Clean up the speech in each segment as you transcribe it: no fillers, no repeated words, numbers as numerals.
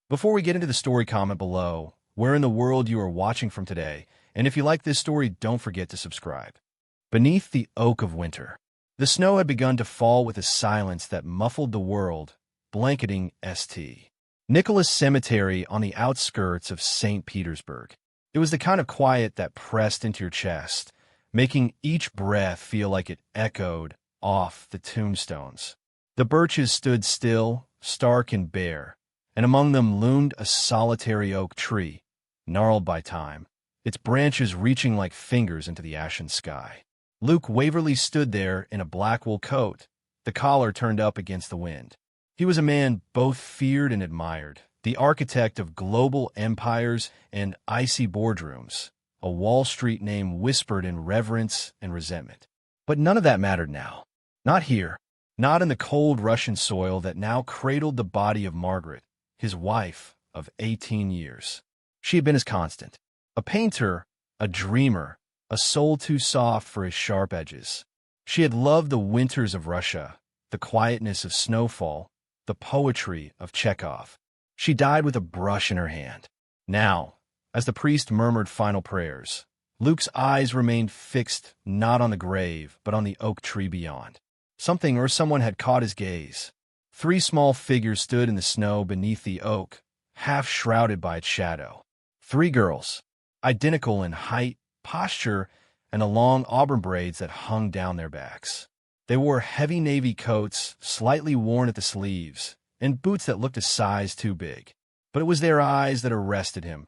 Before we get into the story, comment below where in the world you are watching from today, and if you like this story, don't forget to subscribe. Beneath the oak of winter. The snow had begun to fall with a silence that muffled the world, blanketing St. Nicholas Cemetery on the outskirts of St. Petersburg. It was the kind of quiet that pressed into your chest, making each breath feel like it echoed off the tombstones. The birches stood still, stark and bare, and among them loomed a solitary oak tree, gnarled by time, its branches reaching like fingers into the ashen sky. Luke Waverly stood there in a black wool coat, the collar turned up against the wind. He was a man both feared and admired, the architect of global empires and icy boardrooms, a Wall Street name whispered in reverence and resentment. But none of that mattered now. Not here, not in the cold Russian soil that now cradled the body of Margaret, his wife of 18 years. She had been his constant, a painter, a dreamer, a soul too soft for his sharp edges. She had loved the winters of Russia, the quietness of snowfall, the poetry of Chekhov. She died with a brush in her hand. Now, as the priest murmured final prayers, Luke's eyes remained fixed not on the grave, but on the oak tree beyond. Something or someone had caught his gaze. 3 small figures stood in the snow beneath the oak, half shrouded by its shadow. 3 girls, identical in height, posture, and the long auburn braids that hung down their backs. They wore heavy navy coats, slightly worn at the sleeves, and boots that looked a size too big. But it was their eyes that arrested him.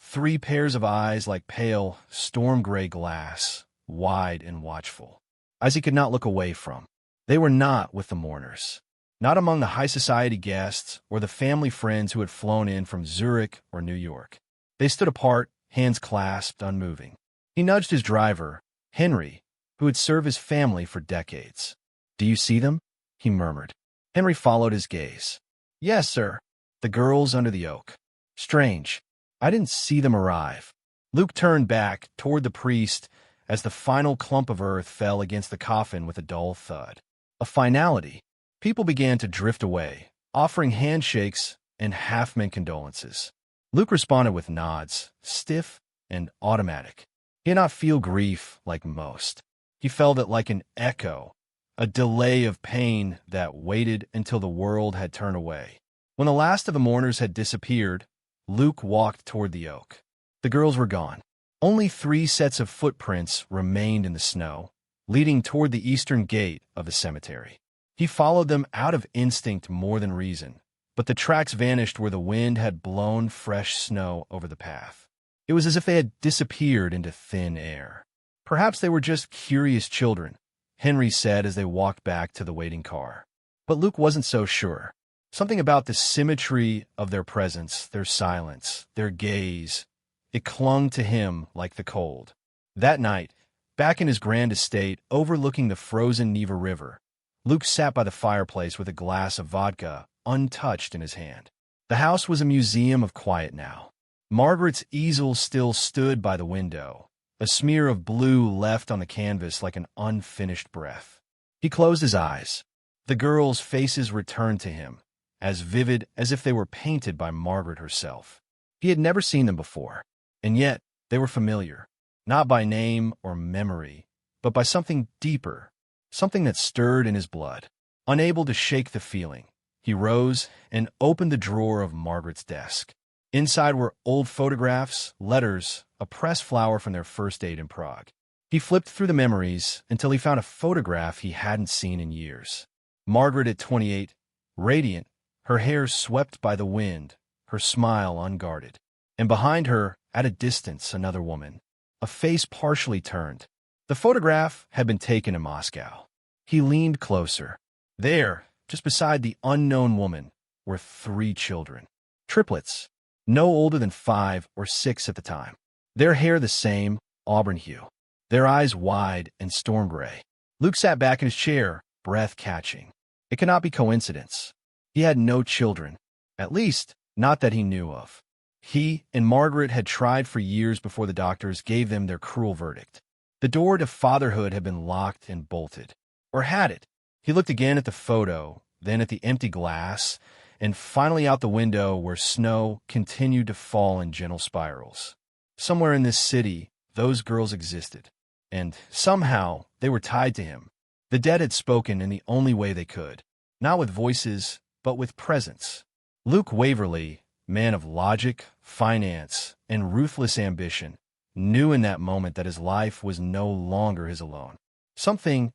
3 pairs of eyes like pale, storm-gray glass, wide and watchful, eyes he could not look away from. They were not with the mourners, not among the high-society guests or the family friends who had flown in from Zurich or New York. They stood apart, hands clasped, unmoving. He nudged his driver, Henry, who had served his family for decades. "Do you see them?" he murmured. Henry followed his gaze. "Yes, sir." The girls under the oak. "Strange. I didn't see them arrive." Luke turned back toward the priest as the final clump of earth fell against the coffin with a dull thud. A finality. People began to drift away, offering handshakes and half-meant condolences. Luke responded with nods, stiff and automatic. He did not feel grief like most. He felt it like an echo, a delay of pain that waited until the world had turned away. When the last of the mourners had disappeared, Luke walked toward the oak. The girls were gone. Only 3 sets of footprints remained in the snow, leading toward the eastern gate of the cemetery. He followed them out of instinct more than reason, but the tracks vanished where the wind had blown fresh snow over the path. It was as if they had disappeared into thin air. Perhaps they were just curious children, Henry said as they walked back to the waiting car. But Luke wasn't so sure. Something about the symmetry of their presence, their silence, their gaze, it clung to him like the cold. That night, back in his grand estate overlooking the frozen Neva River, Luke sat by the fireplace with a glass of vodka untouched in his hand. The house was a museum of quiet now. Margaret's easel still stood by the window, a smear of blue left on the canvas like an unfinished breath. He closed his eyes. The girls' faces returned to him, as vivid as if they were painted by Margaret herself. He had never seen them before, and yet they were familiar, not by name or memory, but by something deeper, something that stirred in his blood. Unable to shake the feeling, he rose and opened the drawer of Margaret's desk. Inside were old photographs, letters, a pressed flower from their first date in Prague. He flipped through the memories until he found a photograph he hadn't seen in years. Margaret at 28, radiant, her hair swept by the wind, her smile unguarded. And behind her, at a distance, another woman, a face partially turned. The photograph had been taken in Moscow. He leaned closer. There, just beside the unknown woman, were 3 children. Triplets, no older than 5 or 6 at the time. Their hair the same, auburn hue. Their eyes wide and storm gray. Luke sat back in his chair, breath catching. It could not be coincidence. He had no children, at least not that he knew of. He and Margaret had tried for years before the doctors gave them their cruel verdict. The door to fatherhood had been locked and bolted. Or had it? He looked again at the photo, then at the empty glass, and finally out the window where snow continued to fall in gentle spirals. Somewhere in this city, those girls existed, and somehow they were tied to him. The dead had spoken in the only way they could, not with voices, but with presence. Luke Waverly, man of logic, finance, and ruthless ambition, knew in that moment that his life was no longer his alone. Something,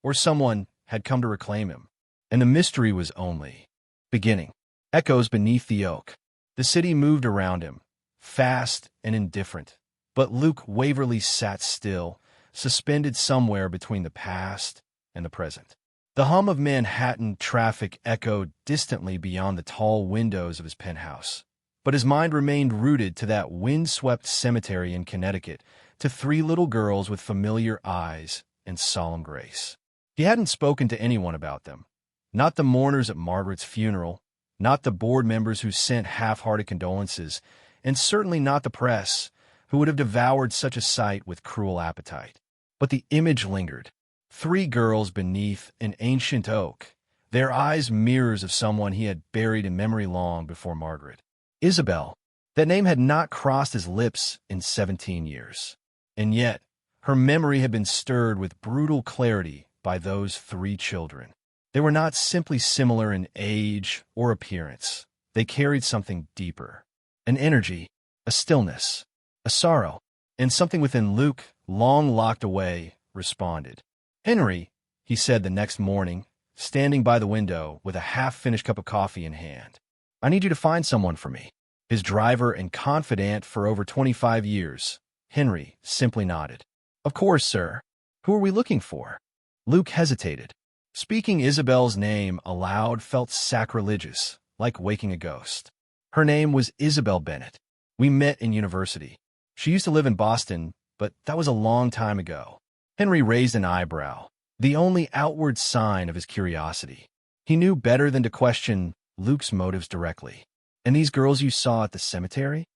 or someone, had come to reclaim him, and the mystery was only beginning. Echoes beneath the oak. The city moved around him, fast and indifferent, but Luke Waverly sat still, suspended somewhere between the past and the present. The hum of Manhattan traffic echoed distantly beyond the tall windows of his penthouse, but his mind remained rooted to that wind-swept cemetery in Connecticut, to three little girls with familiar eyes and solemn grace. He hadn't spoken to anyone about them, not the mourners at Margaret's funeral, not the board members who sent half-hearted condolences, and certainly not the press, who would have devoured such a sight with cruel appetite. But the image lingered. Three girls beneath an ancient oak, their eyes mirrors of someone he had buried in memory long before Margaret. Isabel. That name had not crossed his lips in 17 years. And yet, her memory had been stirred with brutal clarity by those three children. They were not simply similar in age or appearance. They carried something deeper. An energy, a stillness, a sorrow, and something within Luke, long locked away, responded. "Henry," he said the next morning, standing by the window with a half-finished cup of coffee in hand. "I need you to find someone for me." His driver and confidant for over 25 years, Henry simply nodded. "Of course, sir. Who are we looking for?" Luke hesitated. Speaking Isabel's name aloud felt sacrilegious, like waking a ghost. Her name was Isabel Bennett. We met in university. She used to live in Boston, but that was a long time ago. Henry raised an eyebrow, the only outward sign of his curiosity. He knew better than to question Luke's motives directly. "And these girls you saw at the cemetery?"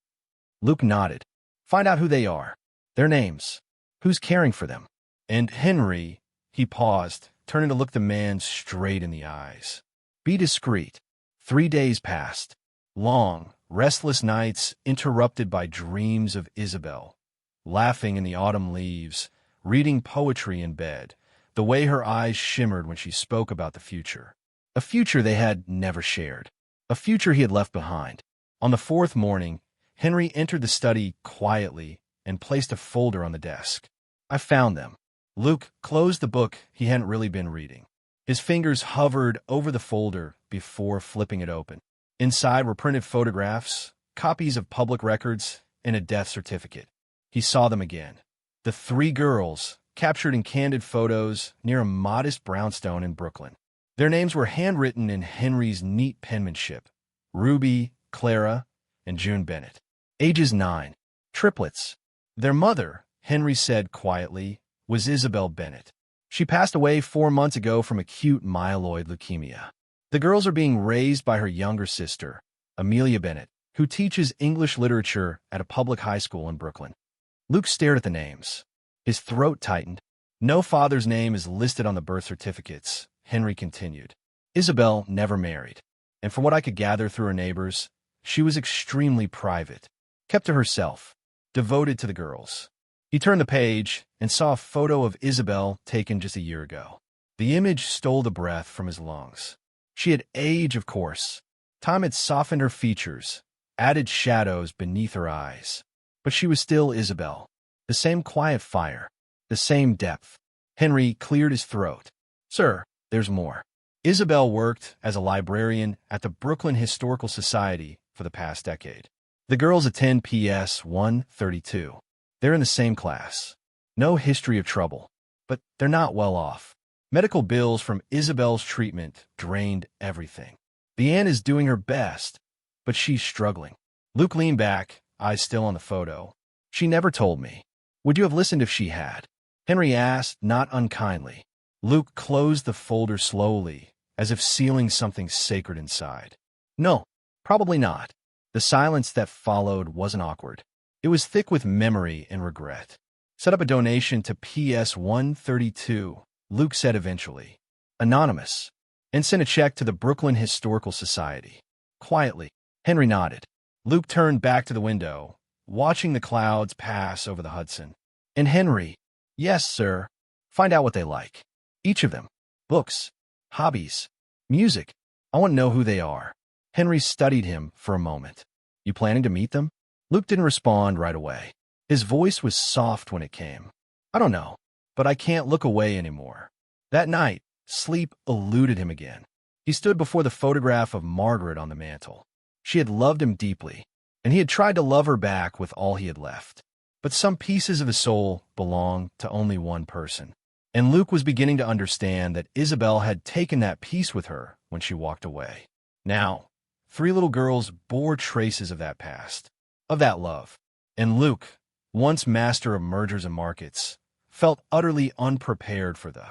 Luke nodded. "Find out who they are, their names, who's caring for them." And Henry, he paused, turning to look the man straight in the eyes. "Be discreet." 3 days passed. Long, restless nights interrupted by dreams of Isabel, laughing in the autumn leaves, reading poetry in bed, the way her eyes shimmered when she spoke about the future. A future they had never shared. A future he had left behind. On the fourth morning, Henry entered the study quietly and placed a folder on the desk. "I found them." Luke closed the book he hadn't really been reading. His fingers hovered over the folder before flipping it open. Inside were printed photographs, copies of public records, and a death certificate. He saw them again. The three girls, captured in candid photos near a modest brownstone in Brooklyn. Their names were handwritten in Henry's neat penmanship: Ruby, Clara, and June Bennett. Ages 9. Triplets. Their mother, Henry said quietly, was Isabel Bennett. She passed away 4 months ago from acute myeloid leukemia. The girls are being raised by her younger sister, Amelia Bennett, who teaches English literature at a public high school in Brooklyn. Luke stared at the names. His throat tightened. "No father's name is listed on the birth certificates," Henry continued. "Isabel never married, and from what I could gather through her neighbors, she was extremely private, kept to herself, devoted to the girls." He turned the page and saw a photo of Isabel taken just a year ago. The image stole the breath from his lungs. She had aged, of course. Time had softened her features, added shadows beneath her eyes. But she was still Isabel. The same quiet fire, the same depth. Henry cleared his throat. "Sir, there's more." Isabel worked as a librarian at the Brooklyn Historical Society for the past decade. The girls attend PS 132. They're in the same class. No history of trouble, but they're not well off. Medical bills from Isabel's treatment drained everything. Leanne is doing her best, but she's struggling. Luke leaned back, eyes still on the photo. "She never told me. Would you have listened if she had?" Henry asked, not unkindly. Luke closed the folder slowly, as if sealing something sacred inside. "No, probably not." The silence that followed wasn't awkward. It was thick with memory and regret. "Set up a donation to PS 132, Luke said eventually. "Anonymous. And send a check to the Brooklyn Historical Society." quietly. Henry nodded. Luke turned back to the window, watching the clouds pass over the Hudson. And Henry, yes, sir. Find out what they like. Each of them. Books, hobbies, music. I want to know who they are. Henry studied him for a moment. You planning to meet them? Luke didn't respond right away. His voice was soft when it came. I don't know, but I can't look away anymore. That night, sleep eluded him again. He stood before the photograph of Margaret on the mantel. She had loved him deeply, and he had tried to love her back with all he had left. But some pieces of his soul belonged to only one person. And Luke was beginning to understand that Isabel had taken that piece with her when she walked away. Now, 3 little girls bore traces of that past, of that love. And Luke, once master of mergers and markets, felt utterly unprepared for the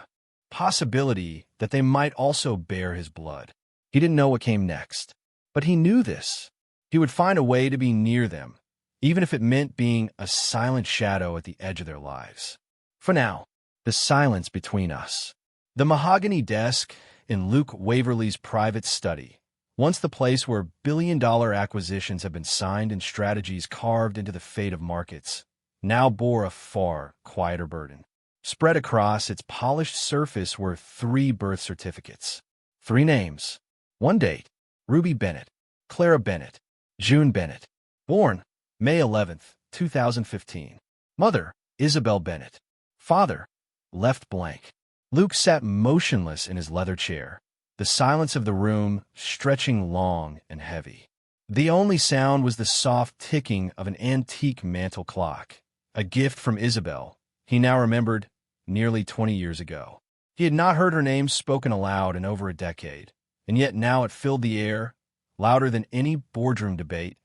possibility that they might also bear his blood. He didn't know what came next, but he knew this. He would find a way to be near them, even if it meant being a silent shadow at the edge of their lives. For now, the silence between us. The mahogany desk in Luke Waverly's private study, once the place where billion-dollar acquisitions have been signed and strategies carved into the fate of markets, now bore a far quieter burden. Spread across its polished surface were 3 birth certificates. 3 names. 1 date. Ruby Bennett. Clara Bennett. June Bennett. Born May 11th, 2015. Mother, Isabel Bennett. Father, left blank. Luke sat motionless in his leather chair, the silence of the room stretching long and heavy. The only sound was the soft ticking of an antique mantel clock, a gift from Isabel, he now remembered, nearly 20 years ago. He had not heard her name spoken aloud in over a decade, and yet now it filled the air, louder than any boardroom debate,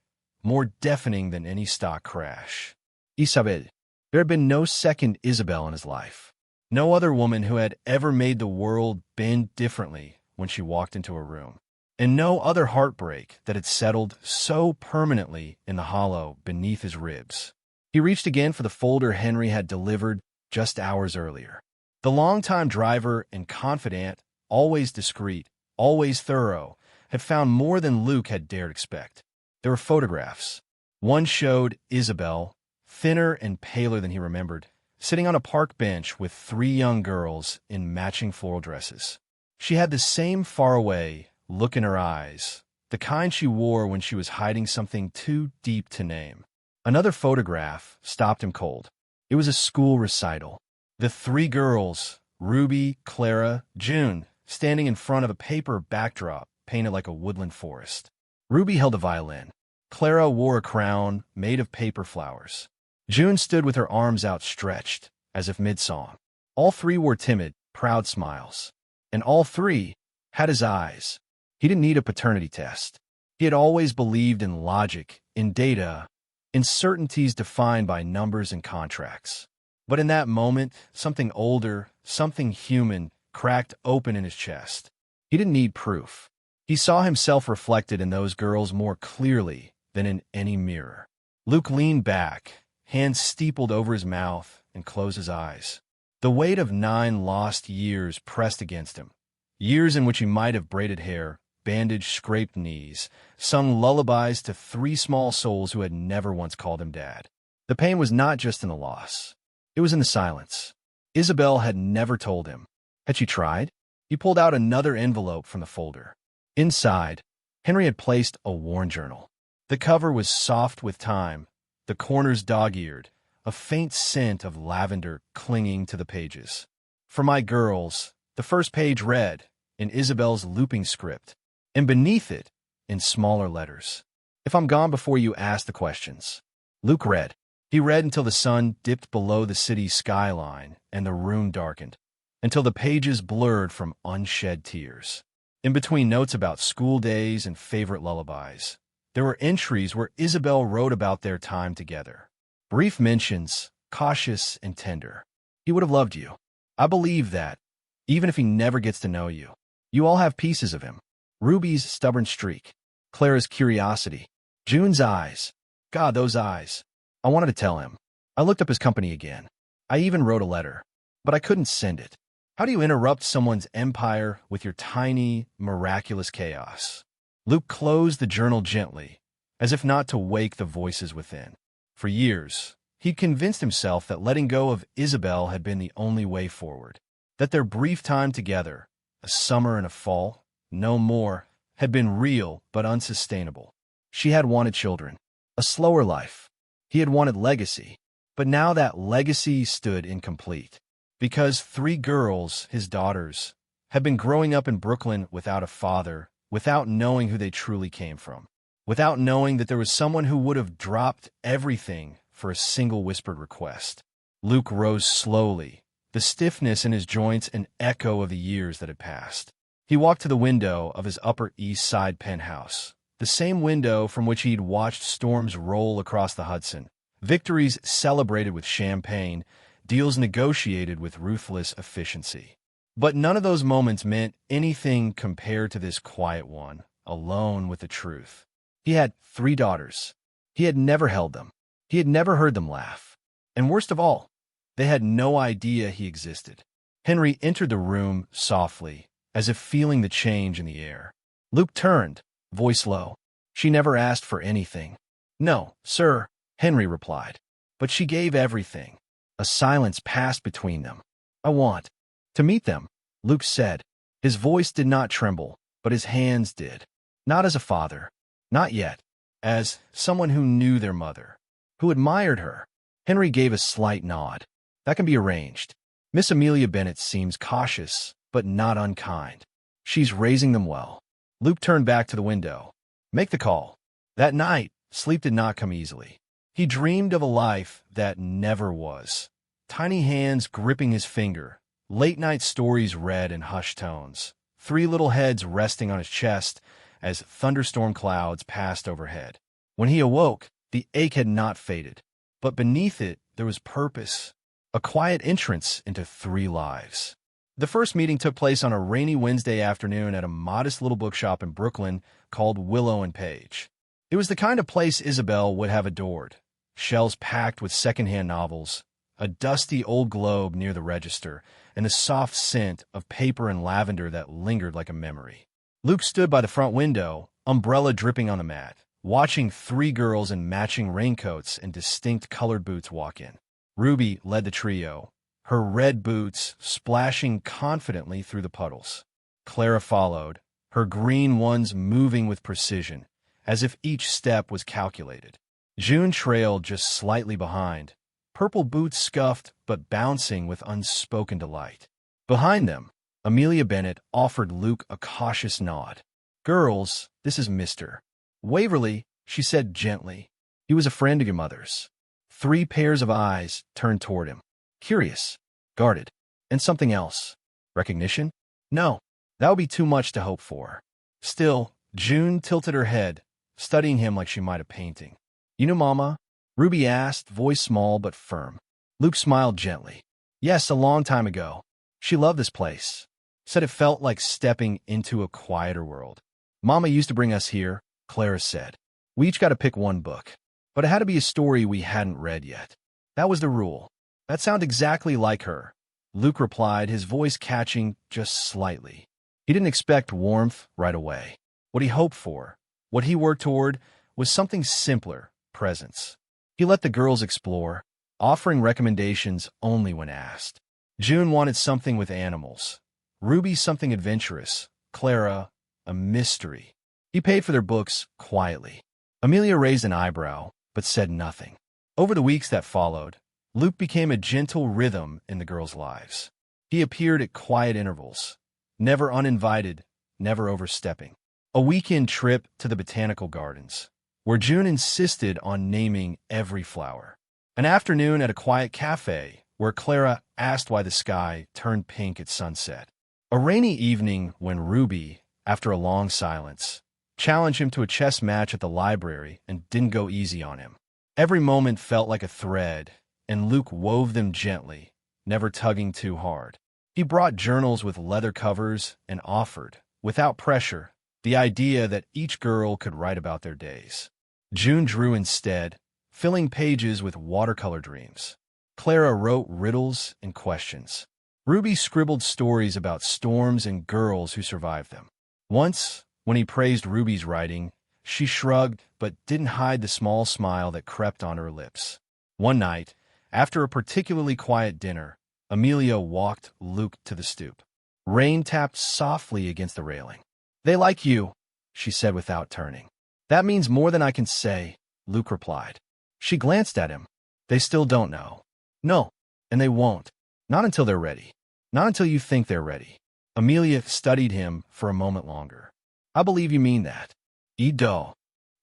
more deafening than any stock crash. Isabel. There had been no second Isabel in his life. No other woman who had ever made the world bend differently when she walked into a room. And no other heartbreak that had settled so permanently in the hollow beneath his ribs. He reached again for the folder Henry had delivered just hours earlier. The longtime driver and confidant, always discreet, always thorough, had found more than Luke had dared expect. There were photographs. One showed Isabel, thinner and paler than he remembered, sitting on a park bench with 3 young girls in matching floral dresses. She had the same faraway look in her eyes, the kind she wore when she was hiding something too deep to name. Another photograph stopped him cold. It was a school recital. The 3 girls, Ruby, Clara, June, standing in front of a paper backdrop painted like a woodland forest. Ruby held a violin. Clara wore a crown made of paper flowers. June stood with her arms outstretched, as if mid-song. All 3 wore timid, proud smiles. And all 3 had his eyes. He didn't need a paternity test. He had always believed in logic, in data, in certainties defined by numbers and contracts. But in that moment, something older, something human, cracked open in his chest. He didn't need proof. He saw himself reflected in those girls more clearly than in any mirror. Luke leaned back, hands steepled over his mouth, and closed his eyes. The weight of 9 lost years pressed against him. Years in which he might have braided hair, bandaged scraped knees, sung lullabies to 3 small souls who had never once called him dad. The pain was not just in the loss. It was in the silence. Isabel had never told him. Had she tried? He pulled out another envelope from the folder. Inside, Henry had placed a worn journal. The cover was soft with time, the corners dog-eared, a faint scent of lavender clinging to the pages. For my girls, the first page read, in Isabel's looping script, and beneath it, in smaller letters, "If I'm gone before you ask the questions." Luke read. He read until the sun dipped below the city's skyline and the room darkened, until the pages blurred from unshed tears. In between notes about school days and favorite lullabies, there were entries where Isabel wrote about their time together. Brief mentions, cautious and tender. He would have loved you. I believe that, even if he never gets to know you. You all have pieces of him. Ruby's stubborn streak, Clara's curiosity, June's eyes. God, those eyes. I wanted to tell him. I looked up his company again. I even wrote a letter, but I couldn't send it. How do you interrupt someone's empire with your tiny, miraculous chaos? Luke closed the journal gently, as if not to wake the voices within. For years, he'd convinced himself that letting go of Isabel had been the only way forward, that their brief time together, a summer and a fall, no more, had been real but unsustainable. She had wanted children, a slower life. He had wanted legacy, but now that legacy stood incomplete. Because 3 girls, his daughters, had been growing up in Brooklyn without a father, without knowing who they truly came from, without knowing that there was someone who would have dropped everything for a single whispered request. Luke rose slowly, the stiffness in his joints an echo of the years that had passed. He walked to the window of his Upper East Side penthouse, the same window from which he'd watched storms roll across the Hudson, victories celebrated with champagne, deals negotiated with ruthless efficiency. But none of those moments meant anything compared to this quiet one, alone with the truth. He had 3 daughters. He had never held them. He had never heard them laugh. And worst of all, they had no idea he existed. Henry entered the room softly, as if feeling the change in the air. Luke turned, voice low. She never asked for anything. No, sir, Henry replied. But she gave everything. A silence passed between them. I want to meet them, Luke said. His voice did not tremble, but his hands did. Not as a father. Not yet. As someone who knew their mother, who admired her. Henry gave a slight nod. That can be arranged. Miss Amelia Bennett seems cautious, but not unkind. She's raising them well. Luke turned back to the window. Make the call. That night, sleep did not come easily. He dreamed of a life that never was. Tiny hands gripping his finger, late-night stories read in hushed tones, 3 little heads resting on his chest as thunderstorm clouds passed overhead. When he awoke, the ache had not faded, but beneath it there was purpose, a quiet entrance into 3 lives. The first meeting took place on a rainy Wednesday afternoon at a modest little bookshop in Brooklyn called Willow and Page. It was the kind of place Isabel would have adored. Shelves packed with secondhand novels, a dusty old globe near the register, and the soft scent of paper and lavender that lingered like a memory. Luke stood by the front window, umbrella dripping on the mat, watching 3 girls in matching raincoats and distinct colored boots walk in. Ruby led the trio, her red boots splashing confidently through the puddles. Clara followed, her green ones moving with precision, as if each step was calculated. June trailed just slightly behind, purple boots scuffed but bouncing with unspoken delight. Behind them, Amelia Bennett offered Luke a cautious nod. Girls, this is Mr. Waverly, she said gently. He was a friend of your mother's. 3 pairs of eyes turned toward him. Curious, guarded, and something else. Recognition? No, that would be too much to hope for. Still, June tilted her head, studying him like she might a painting. You know Mama? Ruby asked, voice small but firm. Luke smiled gently. Yes, a long time ago. She loved this place. Said it felt like stepping into a quieter world. Mama used to bring us here, Clara said. We each got to pick 1 book. But it had to be a story we hadn't read yet. That was the rule. That sounded exactly like her, Luke replied, his voice catching just slightly. He didn't expect warmth right away. What he hoped for, what he worked toward, was something simpler, presence. He let the girls explore, offering recommendations only when asked. June wanted something with animals. Ruby something adventurous. Clara, a mystery. He paid for their books quietly. Amelia raised an eyebrow, but said nothing. Over the weeks that followed, Luke became a gentle rhythm in the girls' lives. He appeared at quiet intervals, never uninvited, never overstepping. A weekend trip to the botanical gardens, where June insisted on naming every flower. An afternoon at a quiet cafe, where Clara asked why the sky turned pink at sunset. A rainy evening when Ruby, after a long silence, challenged him to a chess match at the library and didn't go easy on him. Every moment felt like a thread, and Luke wove them gently, never tugging too hard. He brought journals with leather covers and offered, without pressure, the idea that each girl could write about their days. June drew instead, filling pages with watercolor dreams. Clara wrote riddles and questions. Ruby scribbled stories about storms and girls who survived them. Once, When he praised Ruby's writing, she shrugged but didn't hide the small smile that crept on her lips. One night, after a particularly quiet dinner, Amelia walked Luke to the stoop. Rain tapped softly against the railing. "They like you," she said without turning. "That means more than I can say," Luke replied. She glanced at him. "They still don't know." "No, and they won't. Not until they're ready. Not until you think they're ready." Amelia studied him for a moment longer. "I believe you mean that. Edo.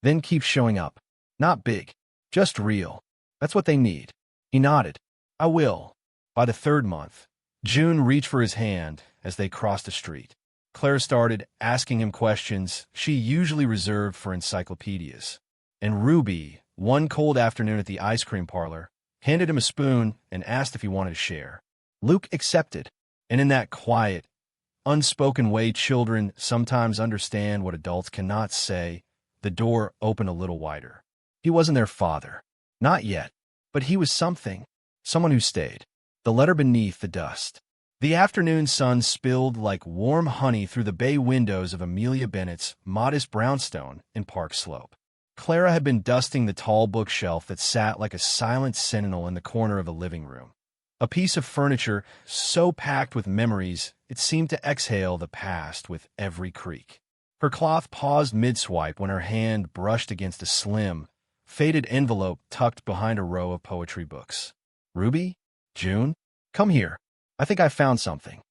Then keep showing up. Not big, just real. That's what they need." He nodded. "I will." By the third month, June reached for his hand as they crossed the street. Clara started asking him questions she usually reserved for encyclopedias. And Ruby, one cold afternoon at the ice cream parlor, handed him a spoon and asked if he wanted to share. Luke accepted, and in that quiet, unspoken way children sometimes understand what adults cannot say, the door opened a little wider. He wasn't their father. Not yet. But he was something. Someone who stayed. The letter beneath the dust. The afternoon sun spilled like warm honey through the bay windows of Amelia Bennett's modest brownstone in Park Slope. Clara had been dusting the tall bookshelf that sat like a silent sentinel in the corner of the living room. A piece of furniture so packed with memories it seemed to exhale the past with every creak. Her cloth paused mid-swipe when her hand brushed against a slim, faded envelope tucked behind a row of poetry books. "Ruby? June? Come here. I think I found something."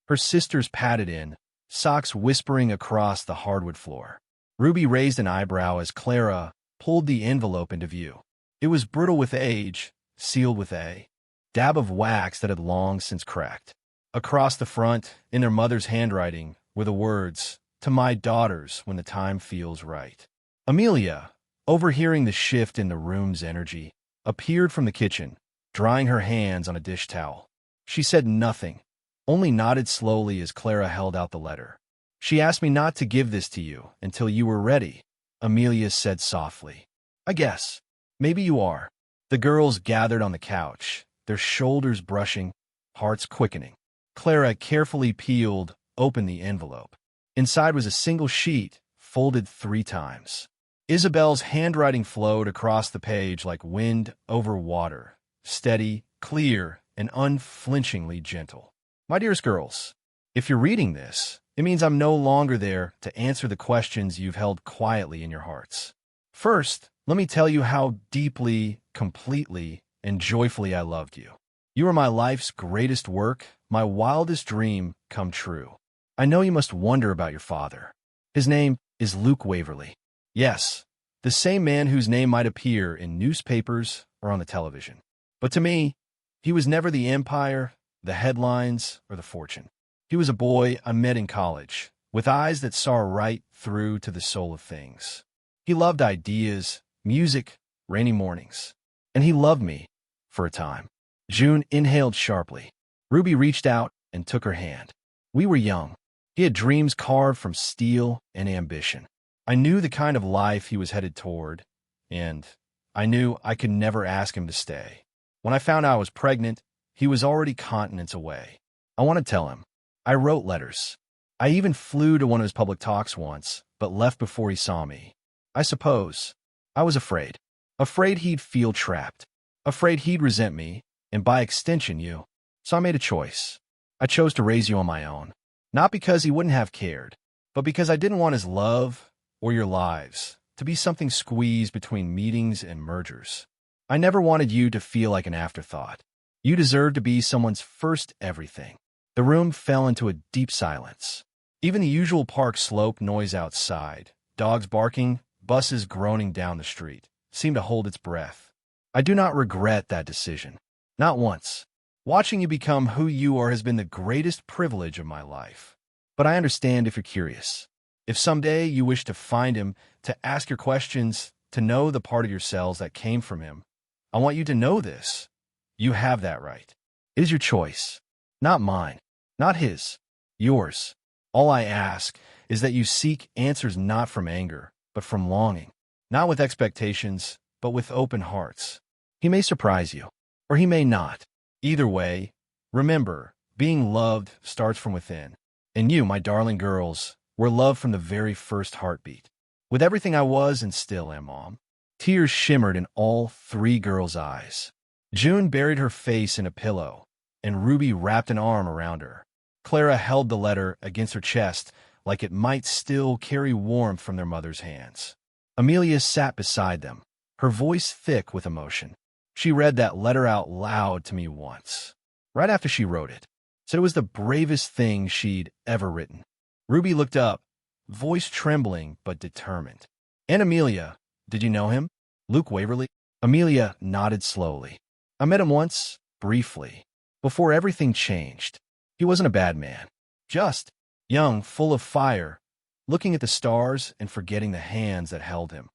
Her sisters patted in, socks whispering across the hardwood floor. Ruby raised an eyebrow as Clara pulled the envelope into view. It was brittle with age, sealed with a dab of wax that had long since cracked. Across the front, in their mother's handwriting, were the words, "To my daughters when the time feels right." Amelia, overhearing the shift in the room's energy, appeared from the kitchen, drying her hands on a dish towel. She said nothing, only nodded slowly as Clara held out the letter. "She asked me not to give this to you until you were ready," Amelia said softly. "I guess. Maybe you are." The girls gathered on the couch, their shoulders brushing, hearts quickening. Clara carefully peeled open the envelope. Inside was a single sheet, folded 3 times. Isabel's handwriting flowed across the page like wind over water, steady, clear, and unflinchingly gentle. "My dearest girls, if you're reading this, it means I'm no longer there to answer the questions you've held quietly in your hearts. First, let me tell you how deeply, completely, and joyfully I loved you. You are my life's greatest work, my wildest dream come true. I know you must wonder about your father. His name is Luke Waverly. Yes, the same man whose name might appear in newspapers or on the television. But to me, he was never the empire, the headlines, or the fortune. He was a boy I met in college, with eyes that saw right through to the soul of things. He loved ideas, music, rainy mornings. And he loved me, for a time." June inhaled sharply. Ruby reached out and took her hand. We were young. He had dreams carved from steel and ambition. I knew the kind of life he was headed toward, and I knew I could never ask him to stay. When I found out I was pregnant, he was already continents away. I wanted to tell him. I wrote letters. I even flew to one of his public talks once, but left before he saw me. I suppose. I was afraid. Afraid he'd feel trapped. Afraid he'd resent me, and by extension you. So I made a choice. I chose to raise you on my own. Not because he wouldn't have cared, but because I didn't want his love, or your lives, to be something squeezed between meetings and mergers. I never wanted you to feel like an afterthought. You deserve to be someone's first everything. The room fell into a deep silence. Even the usual Park Slope noise outside, dogs barking, buses groaning down the street, seemed to hold its breath. I do not regret that decision. Not once. Watching you become who you are has been the greatest privilege of my life. But I understand if you're curious. If someday you wish to find him, to ask your questions, to know the part of yourselves that came from him, I want you to know this. You have that right. It is your choice. Not mine. Not his. Yours. All I ask is that you seek answers not from anger, but from longing. Not with expectations, but with open hearts. He may surprise you, or he may not. Either way, remember, being loved starts from within. And you, my darling girls, We're loved from the very first heartbeat. With everything I was and still am, Mom. Tears shimmered in all three girls' eyes. June buried her face in a pillow, and Ruby wrapped an arm around her. Clara held the letter against her chest like it might still carry warmth from their mother's hands. Amelia sat beside them, her voice thick with emotion. She read that letter out loud to me once, right after she wrote it. Said it was the bravest thing she'd ever written. Ruby looked up, voice trembling but determined. "And Amelia, did you know him? Luke Waverly?" Amelia nodded slowly. "I met him once, briefly, before everything changed. He wasn't a bad man. Just young, full of fire, looking at the stars and forgetting the hands that held him."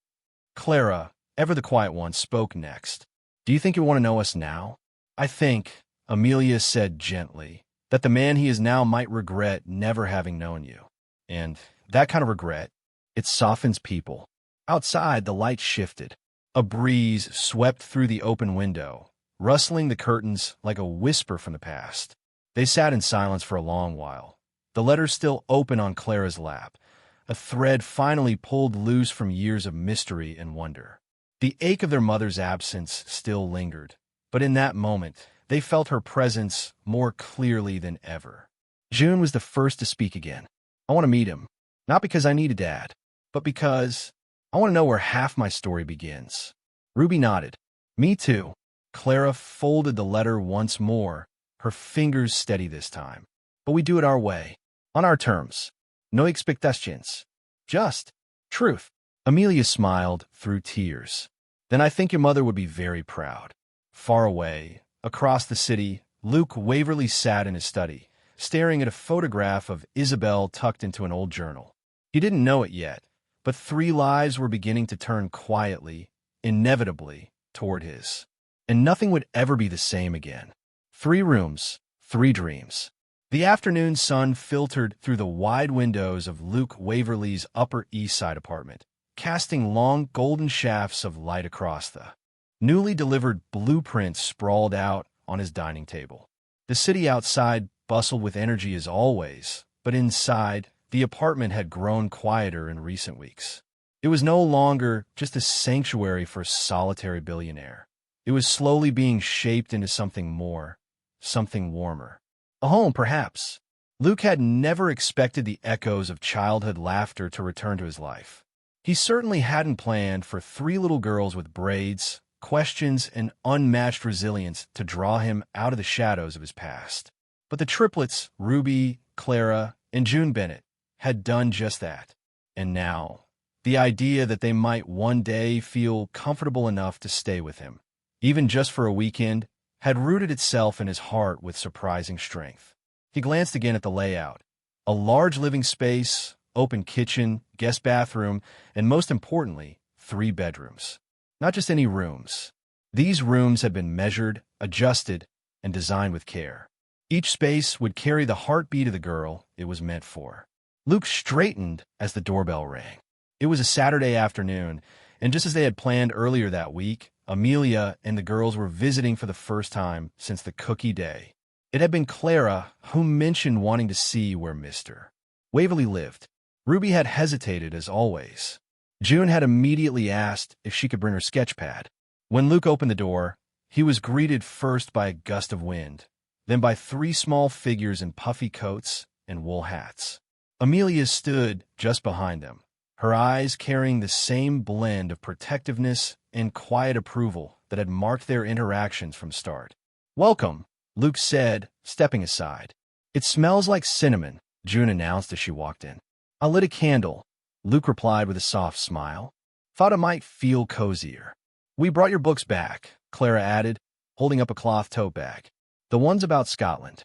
Clara, ever the quiet one, spoke next. "Do you think you want to know us now?" "I think," Amelia said gently, "that the man he is now might regret never having known you. And that kind of regret, it softens people." Outside, the light shifted. A breeze swept through the open window, rustling the curtains like a whisper from the past. They sat in silence for a long while, the letter still open on Clara's lap, a thread finally pulled loose from years of mystery and wonder. The ache of their mother's absence still lingered, but in that moment, they felt her presence more clearly than ever. June was the first to speak again. "I want to meet him, not because I need a dad, but because I want to know where half my story begins." Ruby nodded. "Me too." Clara folded the letter once more, her fingers steady this time. "But we do it our way, on our terms. No expectations. Just truth." Amelia smiled through tears. "Then I think your mother would be very proud." Far away, across the city, Luke Waverly sat in his study, staring at a photograph of Isabel tucked into an old journal. He didn't know it yet, but 3 lives were beginning to turn quietly, inevitably, toward his. And nothing would ever be the same again. 3 rooms, 3 dreams. The afternoon sun filtered through the wide windows of Luke Waverly's Upper East Side apartment, casting long golden shafts of light across the newly delivered blueprints sprawled out on his dining table. The city outside bustled with energy as always, but inside, the apartment had grown quieter in recent weeks. It was no longer just a sanctuary for a solitary billionaire. It was slowly being shaped into something more, something warmer. A home, perhaps. Luke had never expected the echoes of childhood laughter to return to his life. He certainly hadn't planned for 3 little girls with braids, questions, and unmatched resilience to draw him out of the shadows of his past. But the triplets, Ruby, Clara, and June Bennett, had done just that. And now, the idea that they might one day feel comfortable enough to stay with him, even just for a weekend, had rooted itself in his heart with surprising strength. He glanced again at the layout. A large living space, open kitchen, guest bathroom, and most importantly, 3 bedrooms. Not just any rooms. These rooms had been measured, adjusted, and designed with care. Each space would carry the heartbeat of the girl it was meant for. Luke straightened as the doorbell rang. It was a Saturday afternoon, and just as they had planned earlier that week, Amelia and the girls were visiting for the first time since the cookie day. It had been Clara who mentioned wanting to see where Mr. Waverly lived. Ruby had hesitated as always. June had immediately asked if she could bring her sketch pad. When Luke opened the door, he was greeted first by a gust of wind, then by 3 small figures in puffy coats and wool hats. Amelia stood just behind them, her eyes carrying the same blend of protectiveness and quiet approval that had marked their interactions from start. "Welcome," Luke said, stepping aside. "It smells like cinnamon," June announced as she walked in. "I lit a candle," Luke replied with a soft smile. "Thought it might feel cozier." "We brought your books back," Clara added, holding up a cloth tote bag. "The ones about Scotland."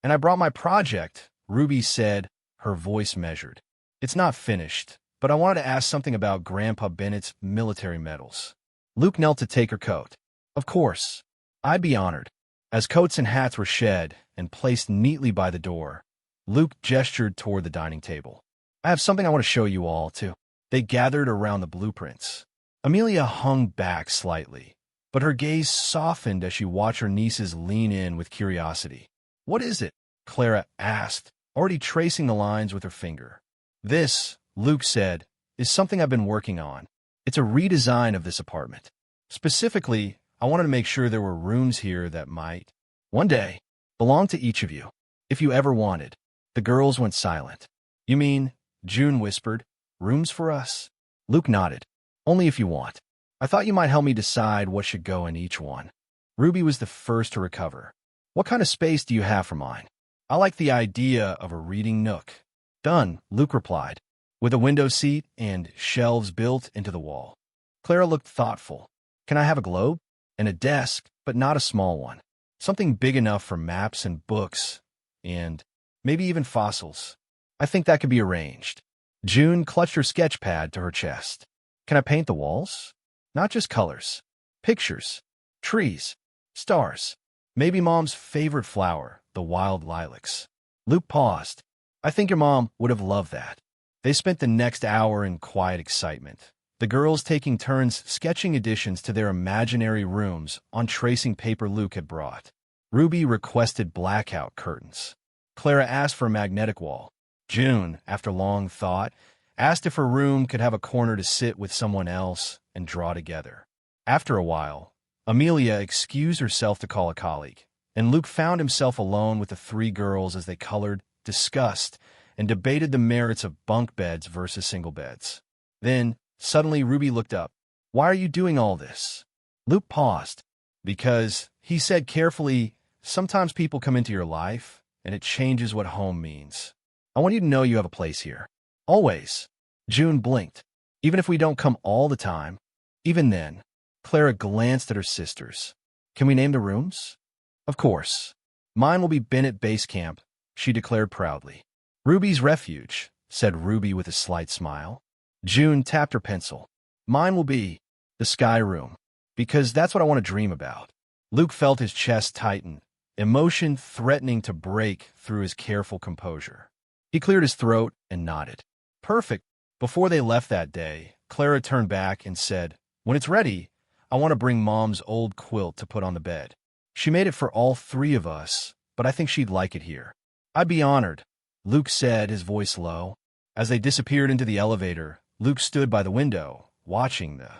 "And I brought my project," Ruby said, her voice measured. "It's not finished, but I wanted to ask something about Grandpa Bennett's military medals." Luke knelt to take her coat. "Of course. I'd be honored." As coats and hats were shed and placed neatly by the door, Luke gestured toward the dining table. "I have something I want to show you all, too." They gathered around the blueprints. Amelia hung back slightly, but her gaze softened as she watched her nieces lean in with curiosity. "What is it?" Clara asked, already tracing the lines with her finger. This, Luke said, is something I've been working on. It's a redesign of this apartment. Specifically, I wanted to make sure there were rooms here that might, one day, belong to each of you, if you ever wanted. The girls went silent. You mean, June whispered, rooms for us? Luke nodded. Only if you want. I thought you might help me decide what should go in each one. Ruby was the first to recover. What kind of space do you have for mine? I like the idea of a reading nook. Done, Luke replied, with a window seat and shelves built into the wall. Clara looked thoughtful. Can I have a globe? And a desk, but not a small one. Something big enough for maps and books, and maybe even fossils. I think that could be arranged. June clutched her sketch pad to her chest. Can I paint the walls? Not just colors. Pictures. Trees. Stars. Maybe Mom's favorite flower, the wild lilacs. Luke paused. I think your mom would have loved that. They spent the next hour in quiet excitement, the girls taking turns sketching additions to their imaginary rooms on tracing paper Luke had brought. Ruby requested blackout curtains. Clara asked for a magnetic wall. June, after long thought, asked if her room could have a corner to sit with someone else and draw together. After a while, Amelia excused herself to call a colleague, and Luke found himself alone with the three girls as they colored, discussed, and debated the merits of bunk beds versus single beds. Then, suddenly Ruby looked up. Why are you doing all this? Luke paused. Because, he said carefully, sometimes people come into your life, and it changes what home means. I want you to know you have a place here. Always. June blinked. Even if we don't come all the time. Even then. Clara glanced at her sisters. Can we name the rooms? Of course. Mine will be Bennett Base Camp, she declared proudly. Ruby's Refuge, said Ruby with a slight smile. June tapped her pencil. Mine will be the Sky Room, because that's what I want to dream about. Luke felt his chest tighten, emotion threatening to break through his careful composure. He cleared his throat and nodded. Perfect. Before they left that day, Clara turned back and said, when it's ready, I want to bring Mom's old quilt to put on the bed. She made it for all three of us, but I think she'd like it here. I'd be honored, Luke said, his voice low. As they disappeared into the elevator, Luke stood by the window, watching the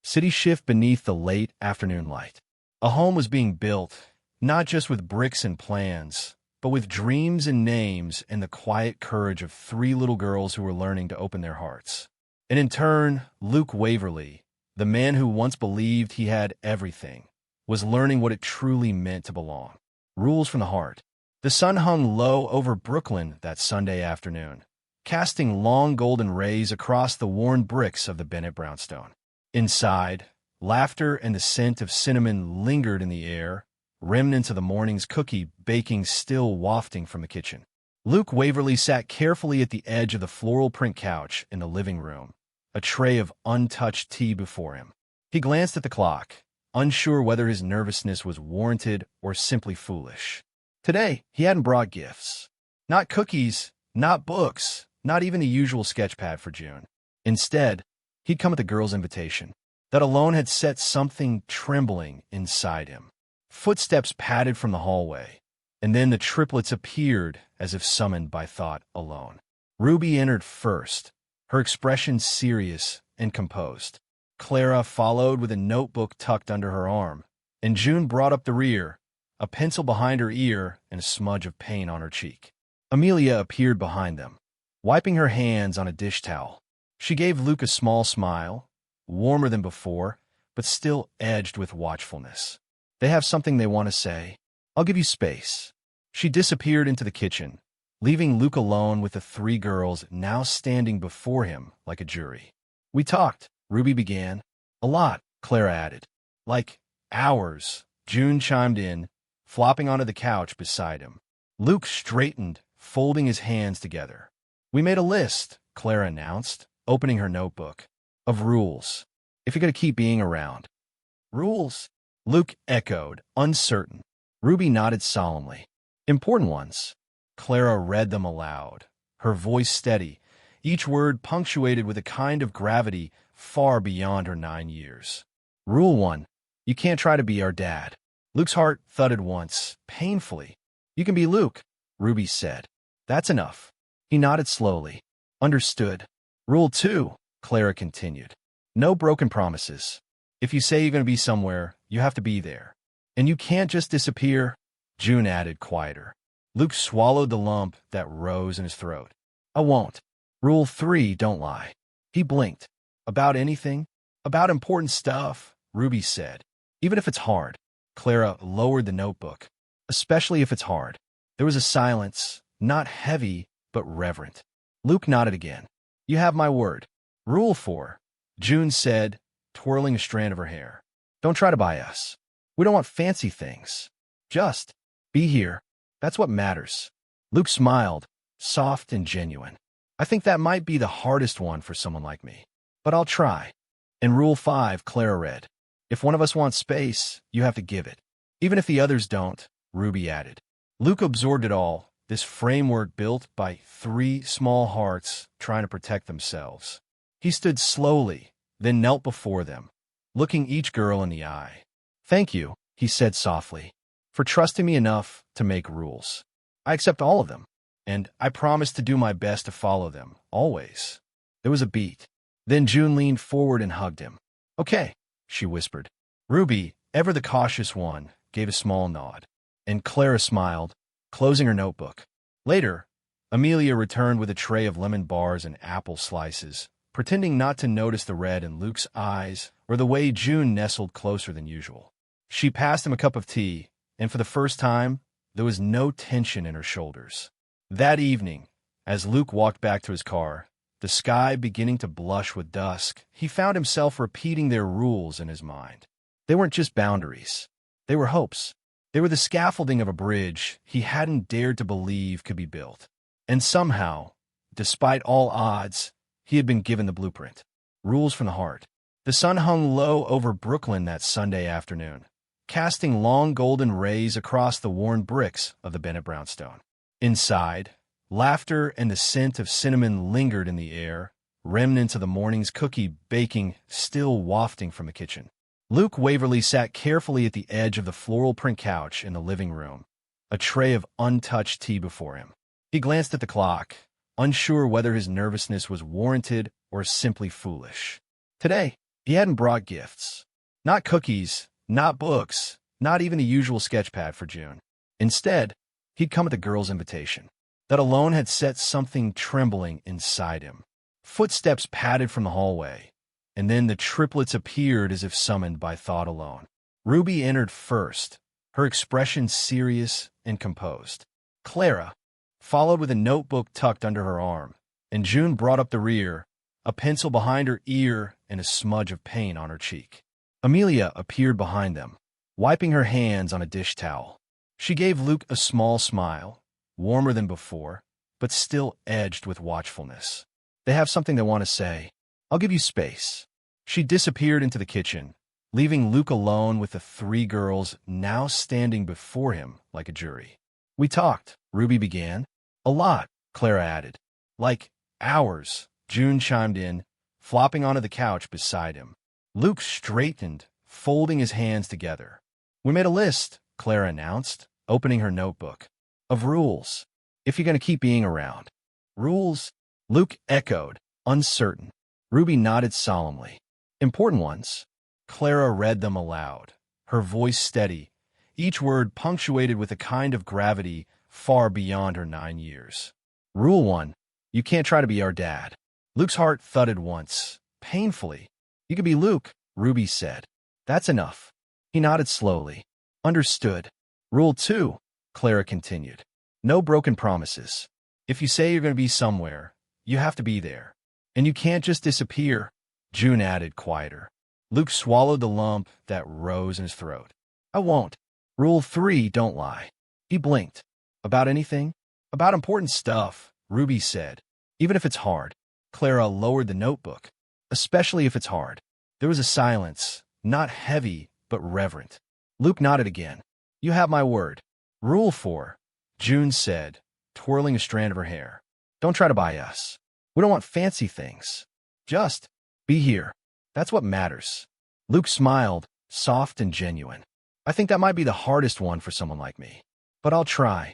city shift beneath the late afternoon light. A home was being built, not just with bricks and plans, but with dreams and names and the quiet courage of three little girls who were learning to open their hearts. And in turn, Luke Waverly, the man who once believed he had everything, was learning what it truly meant to belong. Rules from the heart. The sun hung low over Brooklyn that Sunday afternoon, casting long golden rays across the worn bricks of the Bennett brownstone. Inside, laughter and the scent of cinnamon lingered in the air, remnants of the morning's cookie baking still wafting from the kitchen. Luke Waverly sat carefully at the edge of the floral print couch in the living room, a tray of untouched tea before him. He glanced at the clock, unsure whether his nervousness was warranted or simply foolish. Today, he hadn't brought gifts. Not cookies, not books, not even the usual sketch pad for June. Instead, he'd come at the girl's invitation. That alone had set something trembling inside him. Footsteps padded from the hallway, and then the triplets appeared as if summoned by thought alone. Ruby entered first, her expression serious and composed. Clara followed with a notebook tucked under her arm, and June brought up the rear, a pencil behind her ear and a smudge of paint on her cheek. Amelia appeared behind them, wiping her hands on a dish towel. She gave Luke a small smile, warmer than before, but still edged with watchfulness. They have something they want to say. I'll give you space. She disappeared into the kitchen, leaving Luke alone with the three girls now standing before him like a jury. We talked, Ruby began. A lot, Clara added. Like hours, June chimed in, flopping onto the couch beside him. Luke straightened, folding his hands together. We made a list, Clara announced, opening her notebook, of rules, if you're going to keep being around. Rules? Luke echoed, uncertain. Ruby nodded solemnly. Important ones. Clara read them aloud, her voice steady, each word punctuated with a kind of gravity far beyond her 9 years. Rule 1. You can't try to be our dad. Luke's heart thudded once, painfully. You can be Luke, Ruby said. That's enough. He nodded slowly. Understood. Rule 2, Clara continued. No broken promises. If you say you're going to be somewhere, you have to be there. And you can't just disappear, June added quieter. Luke swallowed the lump that rose in his throat. I won't. Rule 3, don't lie. He blinked. About anything? About important stuff, Ruby said. Even if it's hard. Clara lowered the notebook. Especially if it's hard. There was a silence, not heavy, but reverent. Luke nodded again. You have my word. Rule 4, June said, twirling a strand of her hair. Don't try to buy us. We don't want fancy things. Just be here. That's what matters. Luke smiled, soft and genuine. I think that might be the hardest one for someone like me. But I'll try. In Rule 5, Clara read, if one of us wants space, you have to give it. Even if the others don't, Ruby added. Luke absorbed it all, this framework built by 3 small hearts trying to protect themselves. He stood slowly, then knelt before them, looking each girl in the eye. Thank you, he said softly, for trusting me enough to make rules. I accept all of them, and I promise to do my best to follow them, always. There was a beat. Then June leaned forward and hugged him. Okay, she whispered. Ruby, ever the cautious one, gave a small nod, and Clara smiled, closing her notebook. Later, Amelia returned with a tray of lemon bars and apple slices, pretending not to notice the red in Luke's eyes or the way June nestled closer than usual. She passed him a cup of tea, and for the first time, there was no tension in her shoulders. That evening, as Luke walked back to his car, the sky beginning to blush with dusk, he found himself repeating their rules in his mind. They weren't just boundaries. They were hopes. They were the scaffolding of a bridge he hadn't dared to believe could be built. And somehow, despite all odds, he had been given the blueprint. Rules from the heart. The sun hung low over Brooklyn that Sunday afternoon, casting long golden rays across the worn bricks of the Bennett brownstone. Inside, laughter and the scent of cinnamon lingered in the air, remnants of the morning's cookie baking still wafting from the kitchen. Luke Waverly sat carefully at the edge of the floral print couch in the living room, a tray of untouched tea before him. He glanced at the clock, unsure whether his nervousness was warranted or simply foolish. Today, he hadn't brought gifts. Not cookies, not books, not even the usual sketchpad for June. Instead, he'd come at the girl's invitation. That alone had set something trembling inside him. Footsteps padded from the hallway, and then the triplets appeared as if summoned by thought alone. Ruby entered first, her expression serious and composed. Clara followed with a notebook tucked under her arm, and June brought up the rear, a pencil behind her ear and a smudge of paint on her cheek. Amelia appeared behind them, wiping her hands on a dish towel. She gave Luke a small smile, warmer than before, but still edged with watchfulness. They have something they want to say. I'll give you space. She disappeared into the kitchen, leaving Luke alone with the 3 girls now standing before him like a jury. We talked, Ruby began. A lot, Clara added. Like hours, June chimed in, flopping onto the couch beside him. Luke straightened, folding his hands together. We made a list, Clara announced, opening her notebook. Of rules, if you're going to keep being around. Rules? Luke echoed, uncertain. Ruby nodded solemnly. Important ones. Clara read them aloud, her voice steady, each word punctuated with a kind of gravity far beyond her 9 years. Rule 1, you can't try to be our dad. Luke's heart thudded once, painfully. You could be Luke, Ruby said. That's enough. He nodded slowly. Understood. Rule 2, Clara continued. No broken promises. If you say you're going to be somewhere, you have to be there. And you can't just disappear, June added quieter. Luke swallowed the lump that rose in his throat. I won't. Rule 3, don't lie. He blinked. About anything? About important stuff, Ruby said. Even if it's hard. Clara lowered the notebook. Especially if it's hard. There was a silence, not heavy, but reverent. Luke nodded again. You have my word. Rule 4, June said, twirling a strand of her hair. Don't try to buy us. We don't want fancy things. Just be here. That's what matters. Luke smiled, soft and genuine. I think that might be the hardest one for someone like me. But I'll try.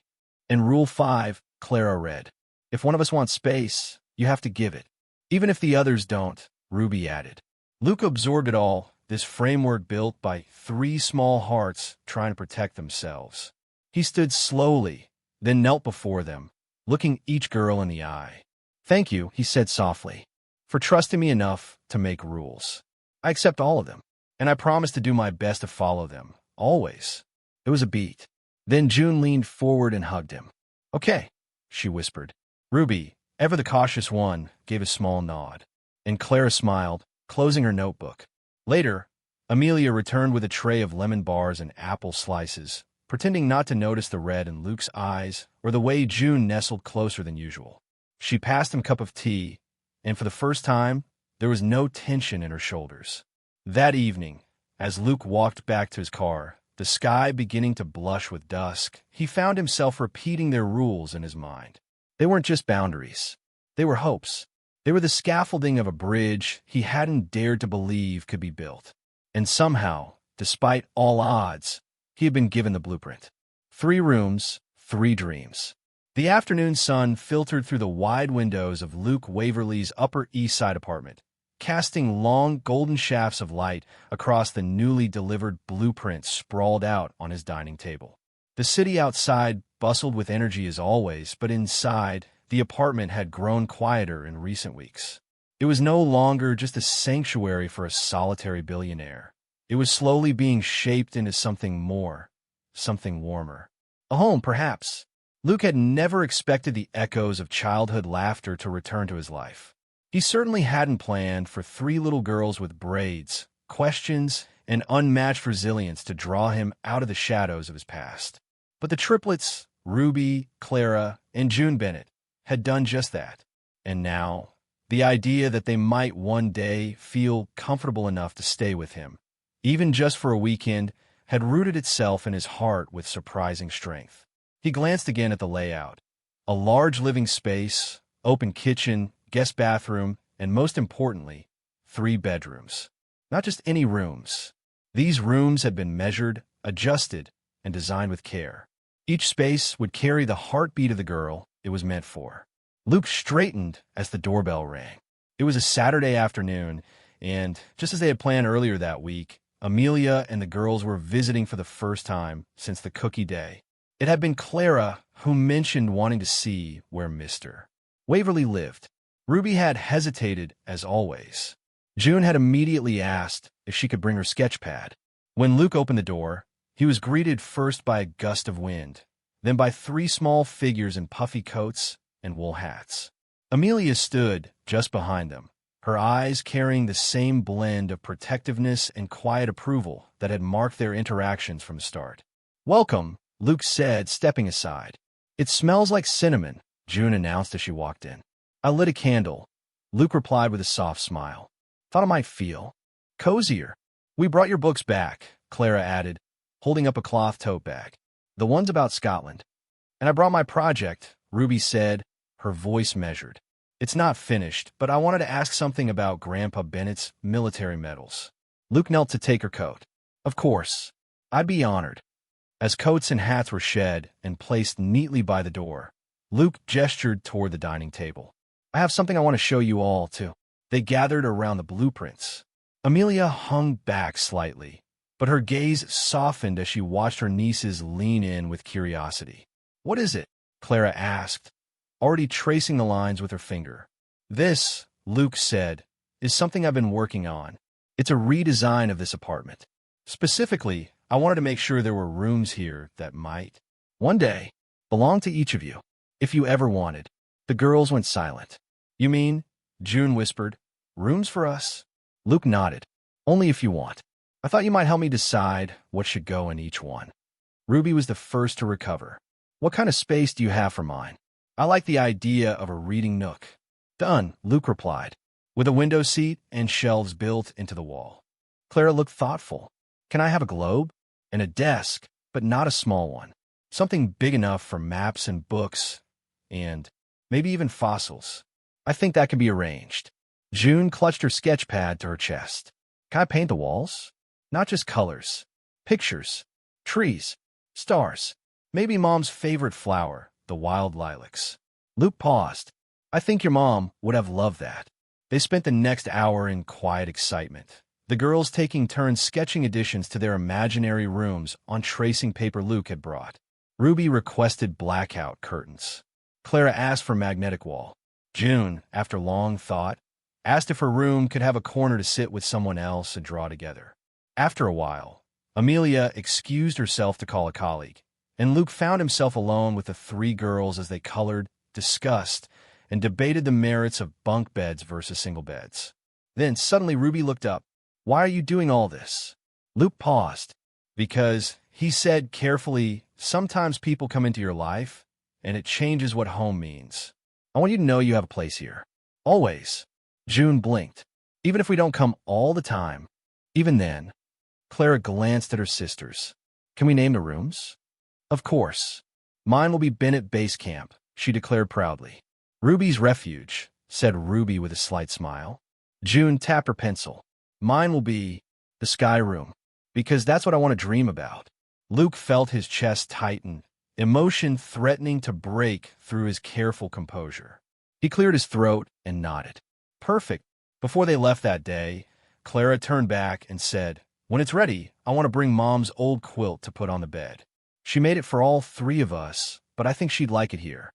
In Rule 5, Clara read, if one of us wants space, You have to give it. Even if the others don't, Ruby added. Luke absorbed it all, this framework built by 3 small hearts trying to protect themselves. He stood slowly, then knelt before them, looking each girl in the eye. "Thank you," he said softly, "for trusting me enough to make rules. I accept all of them, and I promise to do my best to follow them, always." It was a beat. Then June leaned forward and hugged him. "Okay," she whispered. Ruby, ever the cautious one, gave a small nod, and Clara smiled, closing her notebook. Later, Amelia returned with a tray of lemon bars and apple slices, pretending not to notice the red in Luke's eyes or the way June nestled closer than usual. She passed him a cup of tea, and for the first time, there was no tension in her shoulders. That evening, as Luke walked back to his car, the sky beginning to blush with dusk, he found himself repeating their rules in his mind. They weren't just boundaries. They were hopes. They were the scaffolding of a bridge he hadn't dared to believe could be built. And somehow, despite all odds, he had been given the blueprint. 3 rooms, 3 dreams. The afternoon sun filtered through the wide windows of Luke Waverly's Upper East Side apartment, casting long golden shafts of light across the newly delivered blueprint sprawled out on his dining table. The city outside bustled with energy as always, but inside, the apartment had grown quieter in recent weeks. It was no longer just a sanctuary for a solitary billionaire. It was slowly being shaped into something more, something warmer. A home, perhaps. Luke had never expected the echoes of childhood laughter to return to his life. He certainly hadn't planned for 3 little girls with braids, questions, and unmatched resilience to draw him out of the shadows of his past. But the triplets, Ruby, Clara, and June Bennett, had done just that. And now, the idea that they might one day feel comfortable enough to stay with him, even just for a weekend, had rooted itself in his heart with surprising strength. He glanced again at the layout. A large living space, open kitchen, guest bathroom, and most importantly, 3 bedrooms. Not just any rooms. These rooms had been measured, adjusted, and designed with care. Each space would carry the heartbeat of the girl it was meant for. Luke straightened as the doorbell rang. It was a Saturday afternoon, and just as they had planned earlier that week, Amelia and the girls were visiting for the first time since the cookie day. It had been Clara who mentioned wanting to see where Mr. Waverly lived. Ruby had hesitated, as always. June had immediately asked if she could bring her sketch pad. When Luke opened the door, he was greeted first by a gust of wind, then by 3 small figures in puffy coats and wool hats. Amelia stood just behind them, her eyes carrying the same blend of protectiveness and quiet approval that had marked their interactions from the start. "Welcome," Luke said, stepping aside. "It smells like cinnamon," June announced as she walked in. "I lit a candle," Luke replied with a soft smile. "Thought it might feel cozier." "We brought your books back," Clara added, holding up a cloth tote bag. "The ones about Scotland." "And I brought my project," Ruby said, her voice measured. "It's not finished, but I wanted to ask something about Grandpa Bennett's military medals." Luke knelt to take her coat. "Of course. I'd be honored." As coats and hats were shed and placed neatly by the door, Luke gestured toward the dining table. "I have something I want to show you all, too." They gathered around the blueprints. Amelia hung back slightly, but her gaze softened as she watched her nieces lean in with curiosity. "What is it?" Clara asked, already tracing the lines with her finger. "This," Luke said, "is something I've been working on. It's a redesign of this apartment. Specifically, I wanted to make sure there were rooms here that might, one day, belong to each of you, if you ever wanted." The girls went silent. "You mean," June whispered, "rooms for us?" Luke nodded. "Only if you want. I thought you might help me decide what should go in each one." Ruby was the first to recover. "What kind of space do you have for mine?" "I like the idea of a reading nook." "Done," Luke replied, "with a window seat and shelves built into the wall." Clara looked thoughtful. "Can I have a globe?" "And a desk, but not a small one. Something big enough for maps and books, and maybe even fossils." "I think that can be arranged." June clutched her sketch pad to her chest. "Can I paint the walls? Not just colors. Pictures. Trees. Stars. Maybe Mom's favorite flower, the wild lilacs." Luke paused. I think your mom would have loved that. They spent the next hour in quiet excitement, the girls taking turns sketching additions to their imaginary rooms on tracing paper Luke had brought. Ruby requested blackout curtains. Clara asked for magnetic wall. June, after long thought, asked if her room could have a corner to sit with someone else and draw together. After a while, Amelia excused herself to call a colleague, and Luke found himself alone with the three girls as they colored, discussed, and debated the merits of bunk beds versus single beds. Then suddenly Ruby looked up. "Why are you doing all this?" Luke paused. "Because," he said carefully, "sometimes people come into your life, and it changes what home means. I want you to know you have a place here. Always." June blinked. "Even if we don't come all the time." Even then, Clara glanced at her sisters. "Can we name the rooms?" "Of course. Mine will be Bennett Base Camp," she declared proudly. "Ruby's Refuge," said Ruby with a slight smile. June tapped her pencil. "Mine will be the Sky Room, because that's what I want to dream about." Luke felt his chest tighten, emotion threatening to break through his careful composure. He cleared his throat and nodded. "Perfect." Before they left that day, Clara turned back and said, "When it's ready, I want to bring Mom's old quilt to put on the bed. She made it for all three of us, but I think she'd like it here."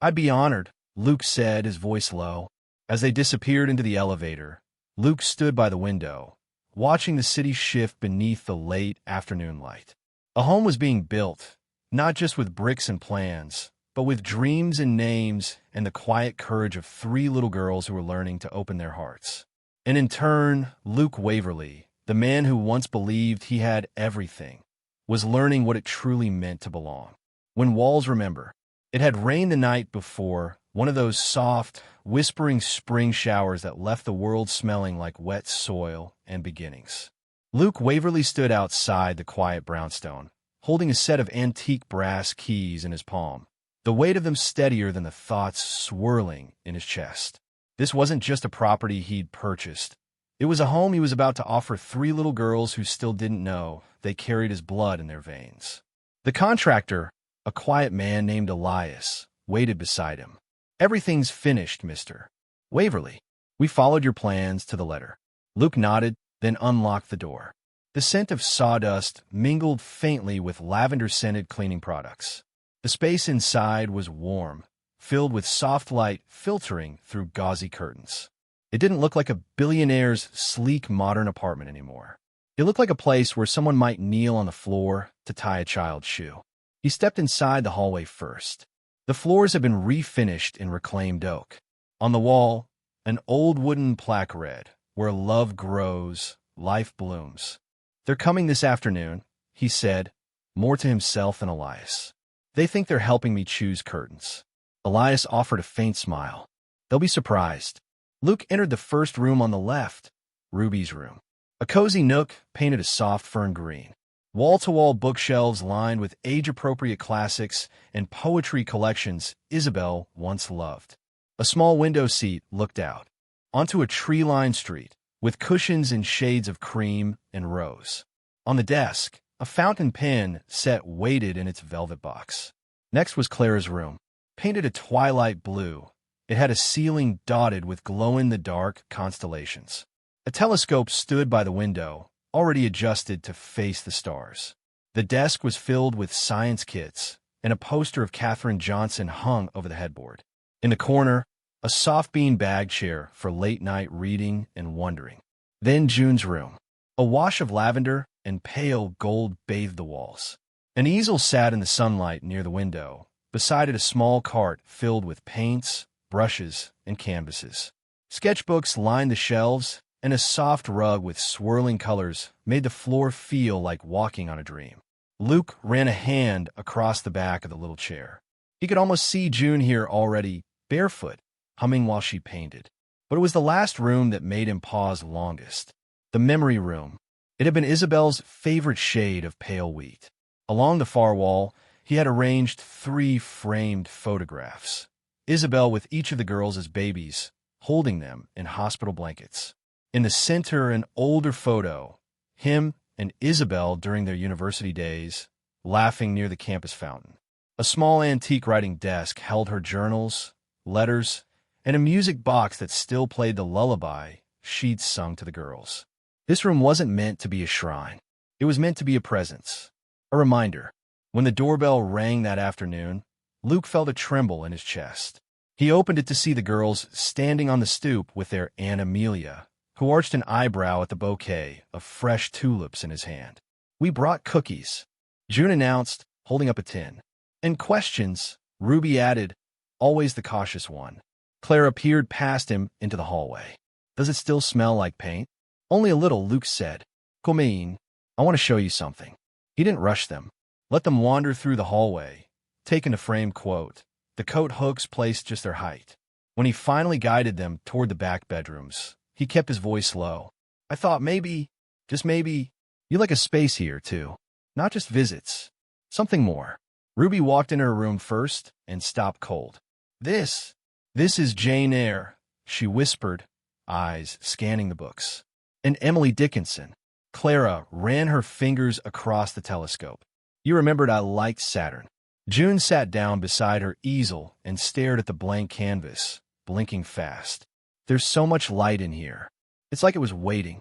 "I'd be honored," Luke said, his voice low. As they disappeared into the elevator, Luke stood by the window, watching the city shift beneath the late afternoon light. A home was being built, not just with bricks and plans, but with dreams and names and the quiet courage of three little girls who were learning to open their hearts. And in turn, Luke Waverly, the man who once believed he had everything, was learning what it truly meant to belong. When walls remember, it had rained the night before, one of those soft, whispering spring showers that left the world smelling like wet soil and beginnings. Luke Waverly stood outside the quiet brownstone, holding a set of antique brass keys in his palm, the weight of them steadier than the thoughts swirling in his chest. This wasn't just a property he'd purchased. It was a home he was about to offer three little girls who still didn't know they carried his blood in their veins. The contractor, a quiet man named Elias, waited beside him. "Everything's finished, Mr. Waverly. We followed your plans to the letter." Luke nodded, then unlocked the door. The scent of sawdust mingled faintly with lavender-scented cleaning products. The space inside was warm, filled with soft light filtering through gauzy curtains. It didn't look like a billionaire's sleek modern apartment anymore. It looked like a place where someone might kneel on the floor to tie a child's shoe. He stepped inside the hallway first. The floors had been refinished in reclaimed oak. On the wall, an old wooden plaque read, "Where love grows, life blooms." "They're coming this afternoon," he said, more to himself than Elias. "They think they're helping me choose curtains." Elias offered a faint smile. "They'll be surprised." Luke entered the first room on the left, Ruby's room. A cozy nook painted a soft fern green. Wall-to-wall bookshelves lined with age-appropriate classics and poetry collections Isabel once loved. A small window seat looked out onto a tree-lined street with cushions in shades of cream and rose. On the desk, a fountain pen set waited in its velvet box. Next was Clara's room. Painted a twilight blue, it had a ceiling dotted with glow-in-the-dark constellations. A telescope stood by the window, already adjusted to face the stars. The desk was filled with science kits, and a poster of Katherine Johnson hung over the headboard. In the corner, a soft bean-bag chair for late-night reading and wondering. Then June's room. A wash of lavender and pale gold bathed the walls. An easel sat in the sunlight near the window, beside it a small cart filled with paints, brushes, and canvases. Sketchbooks lined the shelves, and a soft rug with swirling colors made the floor feel like walking on a dream. Luke ran a hand across the back of the little chair. He could almost see June here already, barefoot, humming while she painted. But it was the last room that made him pause longest. The memory room. It had been Isabel's favorite shade of pale wheat. Along the far wall, he had arranged 3 framed photographs. Isabel with each of the girls as babies, holding them in hospital blankets. In the center, an older photo, him and Isabel during their university days, laughing near the campus fountain. A small antique writing desk held her journals, letters, and a music box that still played the lullaby she'd sung to the girls. This room wasn't meant to be a shrine. It was meant to be a presence, a reminder. When the doorbell rang that afternoon, Luke felt a tremble in his chest. He opened it to see the girls standing on the stoop with their Aunt Amelia, who arched an eyebrow at the bouquet of fresh tulips in his hand. "We brought cookies," June announced, holding up a tin. "And questions," Ruby added, always the cautious one. Clara peered past him into the hallway. "Does it still smell like paint?" "Only a little," Luke said. "Come in. I want to show you something." He didn't rush them. Let them wander through the hallway, taking a framed quote, the coat hooks placed just their height. When he finally guided them toward the back bedrooms, he kept his voice low. "I thought maybe, just maybe, you like a space here, too. Not just visits. Something more." Ruby walked into her room first and stopped cold. This is Jane Eyre," she whispered, eyes scanning the books. "And Emily Dickinson." Clara ran her fingers across the telescope. "You remembered I liked Saturn." June sat down beside her easel and stared at the blank canvas, blinking fast. "There's so much light in here. It's like it was waiting."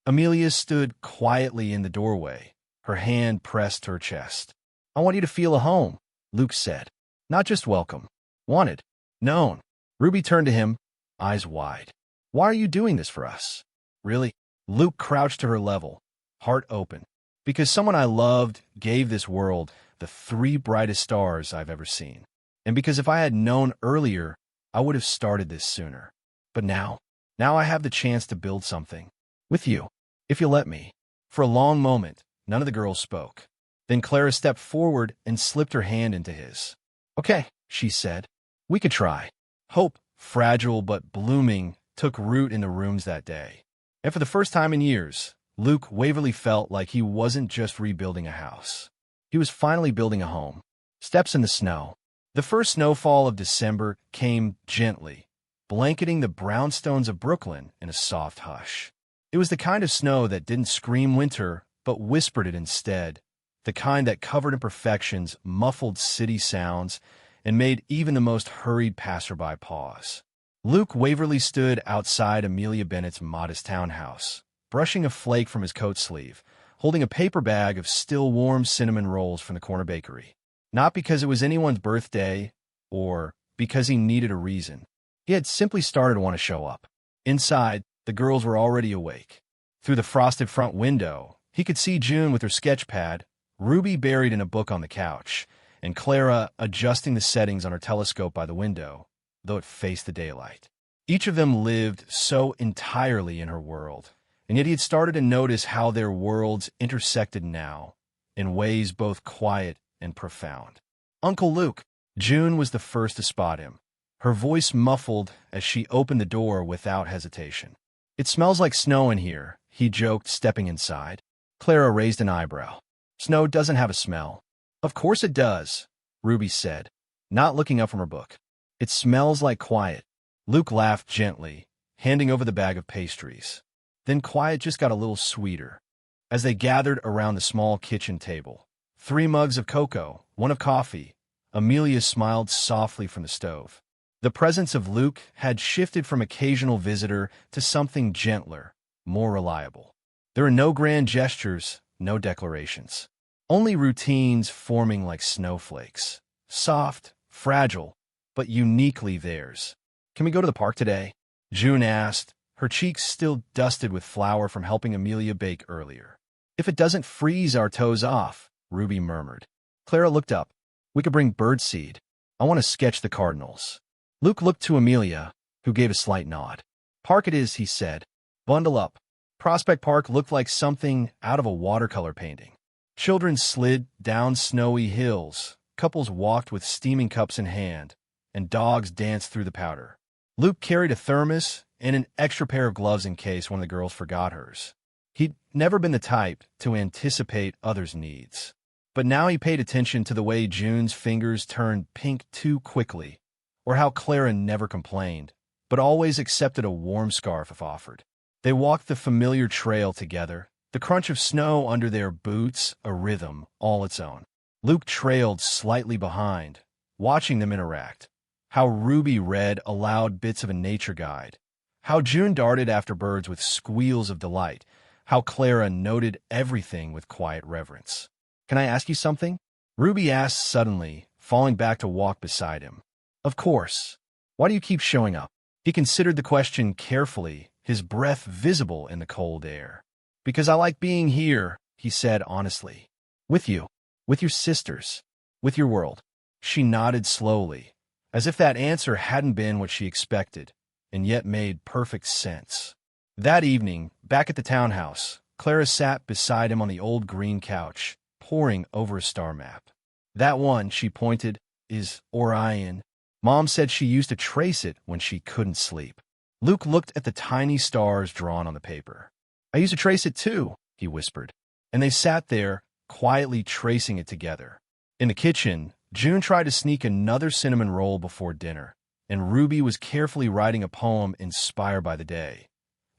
Amelia stood quietly in the doorway, her hand pressed to her chest. "I want you to feel at home," Luke said. "Not just welcome. Wanted. Known." Ruby turned to him, eyes wide. "Why are you doing this for us?" "Really?" Luke crouched to her level, heart open. "Because someone I loved gave this world the 3 brightest stars I've ever seen. And because if I had known earlier, I would have started this sooner. But now I have the chance to build something. With you, if you'll let me." For a long moment, none of the girls spoke. Then Clara stepped forward and slipped her hand into his. "Okay," she said. "We could try." Hope, fragile but blooming, took root in the rooms that day. And for the first time in years, Luke Waverly felt like he wasn't just rebuilding a house. He was finally building a home. Steps in the snow. The first snowfall of December came gently, blanketing the brownstones of Brooklyn in a soft hush. It was the kind of snow that didn't scream winter, but whispered it instead, the kind that covered imperfections, muffled city sounds, and made even the most hurried passerby pause. Luke Waverly stood outside Amelia Bennett's modest townhouse, brushing a flake from his coat sleeve, holding a paper bag of still warm cinnamon rolls from the corner bakery. Not because it was anyone's birthday, or because he needed a reason. He had simply started to want to show up. Inside, the girls were already awake. Through the frosted front window, he could see June with her sketch pad, Ruby buried in a book on the couch, and Clara adjusting the settings on her telescope by the window, though it faced the daylight. Each of them lived so entirely in her world, and yet he had started to notice how their worlds intersected now, in ways both quiet and profound. "Uncle Luke." June was the first to spot him, her voice muffled as she opened the door without hesitation. "It smells like snow in here," he joked, stepping inside. Clara raised an eyebrow. "Snow doesn't have a smell." "Of course it does," Ruby said, not looking up from her book. "It smells like quiet." Luke laughed gently, handing over the bag of pastries. Then quiet just got a little sweeter. As they gathered around the small kitchen table, 3 mugs of cocoa, 1 of coffee, Amelia smiled softly from the stove. The presence of Luke had shifted from occasional visitor to something gentler, more reliable. There were no grand gestures, no declarations. Only routines forming like snowflakes. Soft, fragile, but uniquely theirs. "Can we go to the park today?" June asked, her cheeks still dusted with flour from helping Amelia bake earlier. "If it doesn't freeze our toes off," Ruby murmured. Clara looked up. "We could bring birdseed. I want to sketch the cardinals." Luke looked to Amelia, who gave a slight nod. "Park it is," he said. "Bundle up." Prospect Park looked like something out of a watercolor painting. Children slid down snowy hills, couples walked with steaming cups in hand, and dogs danced through the powder. Luke carried a thermos and an extra pair of gloves in case one of the girls forgot hers. He'd never been the type to anticipate others' needs. But now he paid attention to the way June's fingers turned pink too quickly, or how Clara never complained, but always accepted a warm scarf if offered. They walked the familiar trail together, the crunch of snow under their boots a rhythm all its own. Luke trailed slightly behind, watching them interact. how Ruby read aloud bits of a nature guide, how June darted after birds with squeals of delight, how Clara noted everything with quiet reverence. "Can I ask you something?" Ruby asked suddenly, falling back to walk beside him. "Of course. Why do you keep showing up?" He considered the question carefully, his breath visible in the cold air. "Because I like being here," he said honestly. "With you. With your sisters. With your world." She nodded slowly, as if that answer hadn't been what she expected, and yet made perfect sense. That evening, back at the townhouse, Clara sat beside him on the old green couch, poring over a star map. "That one," she pointed, "is Orion. Mom said she used to trace it when she couldn't sleep." Luke looked at the tiny stars drawn on the paper. "I used to trace it too," he whispered, and they sat there, quietly tracing it together. In the kitchen, June tried to sneak another cinnamon roll before dinner, and Ruby was carefully writing a poem inspired by the day,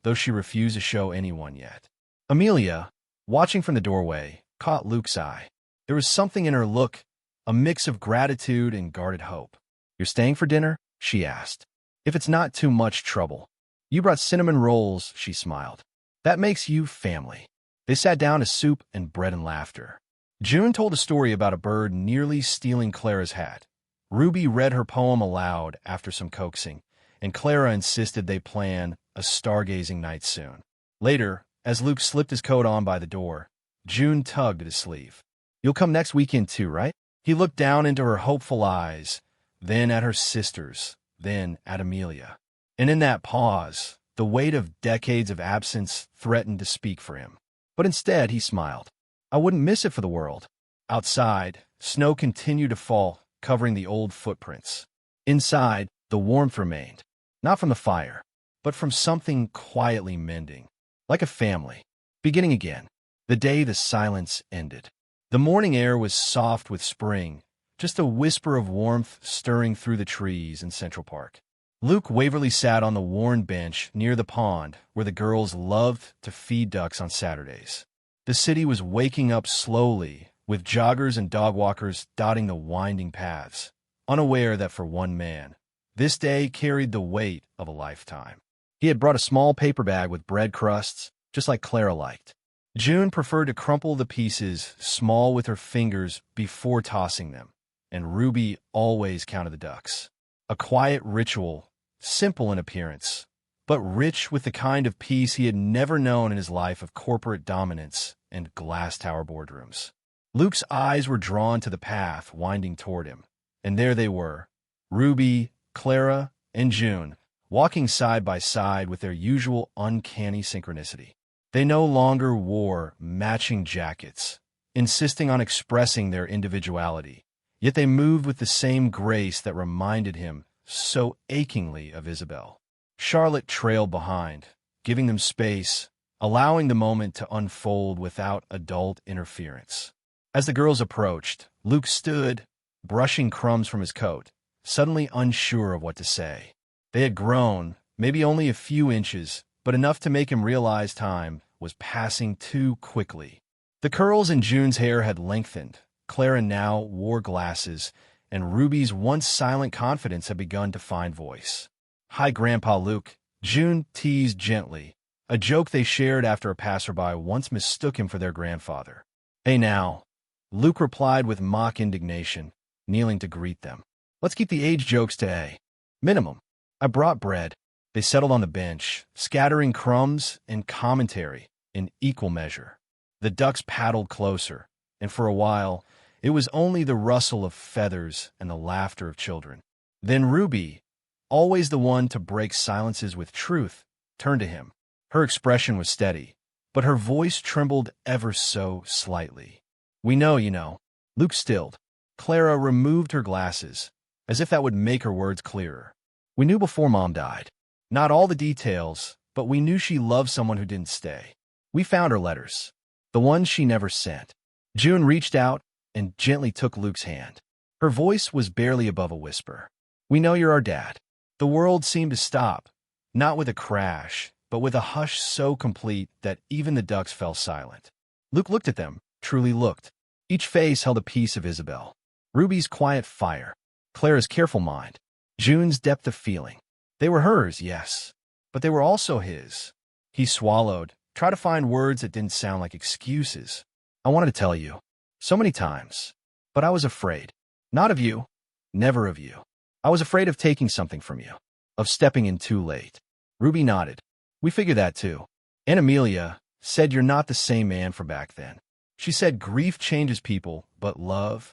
though she refused to show anyone yet. Amelia, watching from the doorway, caught Luke's eye. There was something in her look, a mix of gratitude and guarded hope. "You're staying for dinner?" she asked. "If it's not too much trouble." "You brought cinnamon rolls," she smiled. "That makes you family." They sat down to soup and bread and laughter. June told a story about a bird nearly stealing Clara's hat. Ruby read her poem aloud after some coaxing, and Clara insisted they plan a stargazing night soon. Later, as Luke slipped his coat on by the door, June tugged at his sleeve. "You'll come next weekend too, right?" He looked down into her hopeful eyes, then at her sisters, then at Amelia. And in that pause, the weight of decades of absence threatened to speak for him. But instead, he smiled. "I wouldn't miss it for the world." Outside, snow continued to fall, covering the old footprints. Inside, the warmth remained, not from the fire, but from something quietly mending, like a family, beginning again, the day the silence ended. The morning air was soft with spring, just a whisper of warmth stirring through the trees in Central Park. Luke Waverly sat on the worn bench near the pond where the girls loved to feed ducks on Saturdays. The city was waking up slowly, with joggers and dog walkers dotting the winding paths, unaware that for one man, this day carried the weight of a lifetime. He had brought a small paper bag with bread crusts, just like Clara liked. June preferred to crumple the pieces small with her fingers before tossing them, and Ruby always counted the ducks. A quiet ritual, simple in appearance, but rich with the kind of peace he had never known in his life of corporate dominance and glass tower boardrooms. Luke's eyes were drawn to the path winding toward him, and there they were, Ruby, Clara, and June, walking side by side with their usual uncanny synchronicity. They no longer wore matching jackets, insisting on expressing their individuality, yet they moved with the same grace that reminded him so achingly of Isabel. Charlotte trailed behind, giving them space, allowing the moment to unfold without adult interference. As the girls approached, Luke stood, brushing crumbs from his coat, suddenly unsure of what to say. They had grown, maybe only a few inches, but enough to make him realize time was passing too quickly. The curls in June's hair had lengthened. Clara now wore glasses, and Ruby's once silent confidence had begun to find voice. "Hi, Grandpa Luke," June teased gently, a joke they shared after a passerby once mistook him for their grandfather. "Hey now," Luke replied with mock indignation, kneeling to greet them. "Let's keep the age jokes to A. minimum. I brought bread." They settled on the bench, scattering crumbs and commentary in equal measure. The ducks paddled closer, and for a while, it was only the rustle of feathers and the laughter of children. Then Ruby, always the one to break silences with truth, turned to him. Her expression was steady, but her voice trembled ever so slightly. "We know, you know." Luke stilled. Clara removed her glasses, as if that would make her words clearer. "We knew before Mom died. Not all the details, but we knew she loved someone who didn't stay. We found her letters, the ones she never sent." June reached out and gently took Luke's hand. Her voice was barely above a whisper. "We know you're our dad." The world seemed to stop, not with a crash, but with a hush so complete that even the ducks fell silent. Luke looked at them, truly looked. Each face held a piece of Isabel. Ruby's quiet fire, Clara's careful mind, June's depth of feeling. They were hers, yes, but they were also his. He swallowed, tried to find words that didn't sound like excuses. I wanted to tell you, so many times, but I was afraid. Not of you, never of you. I was afraid of taking something from you, of stepping in too late. Ruby nodded. We figured that too. And Amelia said you're not the same man from back then. She said grief changes people, but love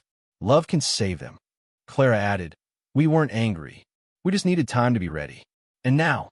can save them. Clara added, we weren't angry. We just needed time to be ready. And now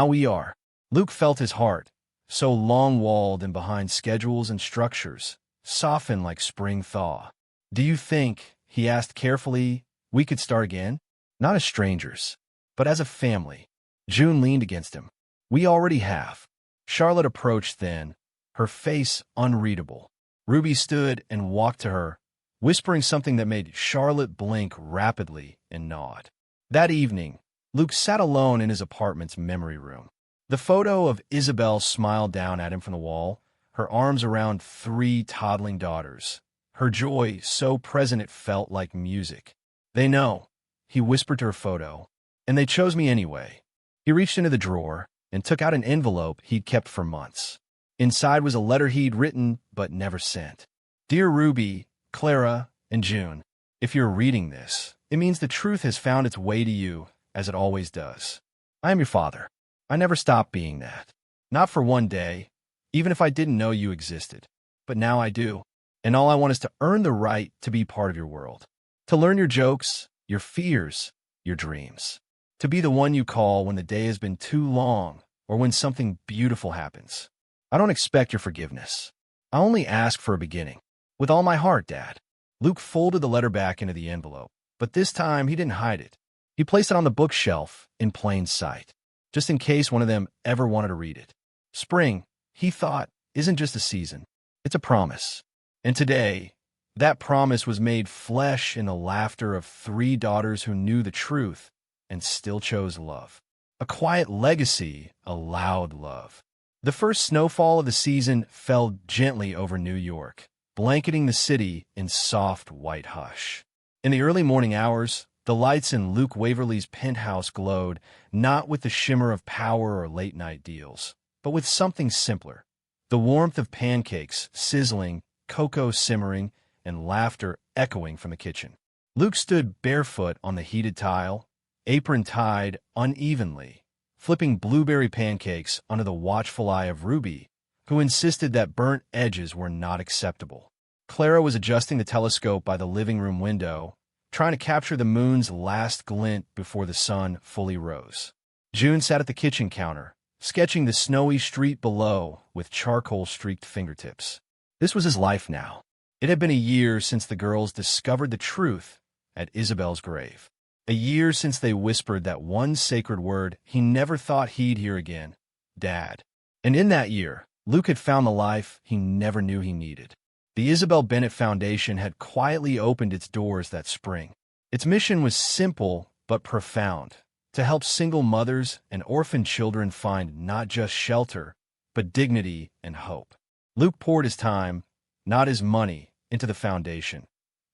we are. Luke felt his heart, so long-walled and behind schedules and structures, soften like spring thaw. Do you think, he asked carefully, we could start again? Not as strangers, but as a family. June leaned against him. We already have. Charlotte approached then, her face unreadable. Ruby stood and walked to her, whispering something that made Charlotte blink rapidly and nod. That evening, Luke sat alone in his apartment's memory room. The photo of Isabel smiled down at him from the wall, her arms around 3 toddling daughters. Her joy so present it felt like music. They know, he whispered to her photo, and they chose me anyway. He reached into the drawer and took out an envelope he'd kept for months. Inside was a letter he'd written but never sent. Dear Ruby, Clara, and June, if you're reading this, it means the truth has found its way to you, as it always does. I am your father. I never stopped being that. Not for one day, even if I didn't know you existed. But now I do. And all I want is to earn the right to be part of your world. To learn your jokes, your fears, your dreams. To be the one you call when the day has been too long or when something beautiful happens. I don't expect your forgiveness. I only ask for a beginning. With all my heart, Dad. Luke folded the letter back into the envelope, but this time he didn't hide it. He placed it on the bookshelf in plain sight, just in case one of them ever wanted to read it. Spring, he thought, isn't just a season. It's a promise. And today, that promise was made flesh in the laughter of 3 daughters who knew the truth and still chose love. A quiet legacy, a loud love. The first snowfall of the season fell gently over New York, blanketing the city in soft white hush. In the early morning hours, the lights in Luke Waverly's penthouse glowed, not with the shimmer of power or late-night deals, but with something simpler. The warmth of pancakes sizzling, cocoa simmering, and laughter echoing from the kitchen. Luke stood barefoot on the heated tile, apron tied unevenly, flipping blueberry pancakes under the watchful eye of Ruby, who insisted that burnt edges were not acceptable. Clara was adjusting the telescope by the living room window, trying to capture the moon's last glint before the sun fully rose. June sat at the kitchen counter, sketching the snowy street below with charcoal-streaked fingertips. This was his life now. It had been a year since the girls discovered the truth at Isabel's grave. A year since they whispered that one sacred word he never thought he'd hear again, Dad. And in that year, Luke had found the life he never knew he needed. The Isabel Bennett Foundation had quietly opened its doors that spring. Its mission was simple but profound, to help single mothers and orphan children find not just shelter, but dignity and hope. Luke poured his time, not his money, into the foundation,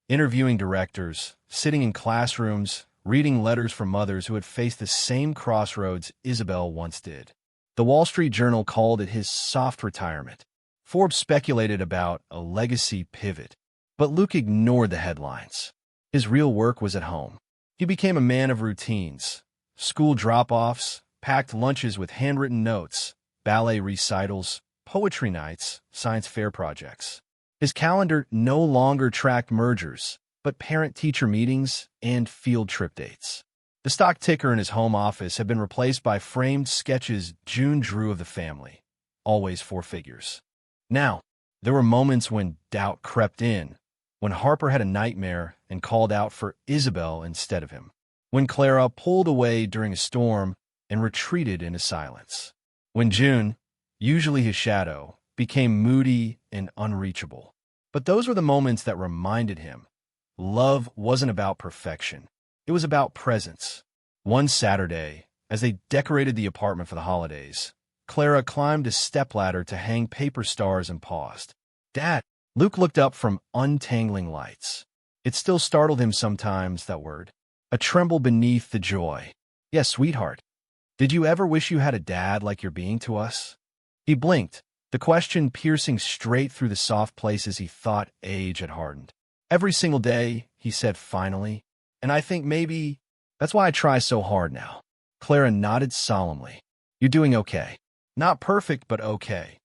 interviewing directors, sitting in classrooms, reading letters from mothers who had faced the same crossroads Isabel once did. The Wall Street Journal called it his soft retirement. Forbes speculated about a legacy pivot, but Luke ignored the headlines. His real work was at home. He became a man of routines, school drop-offs, packed lunches with handwritten notes, ballet recitals, poetry nights, science fair projects. His calendar no longer tracked mergers, but parent-teacher meetings and field trip dates. The stock ticker in his home office had been replaced by framed sketches June drew of the family, always 4 figures. Now, there were moments when doubt crept in, when Harper had a nightmare and called out for Isabel instead of him, when Clara pulled away during a storm and retreated into silence, when June, usually his shadow, became moody and unreachable. But those were the moments that reminded him love wasn't about perfection. It was about presence. One Saturday, as they decorated the apartment for the holidays, Clara climbed a stepladder to hang paper stars and paused. Dad! Luke looked up from untangling lights. It still startled him sometimes, that word. a tremble beneath the joy. Yes, sweetheart. Did you ever wish you had a dad like you're being to us? He blinked, the question piercing straight through the soft places he thought age had hardened. Every single day, he said finally, and I think maybe that's why I try so hard now. Clara nodded solemnly. You're doing okay. Not perfect, but okay.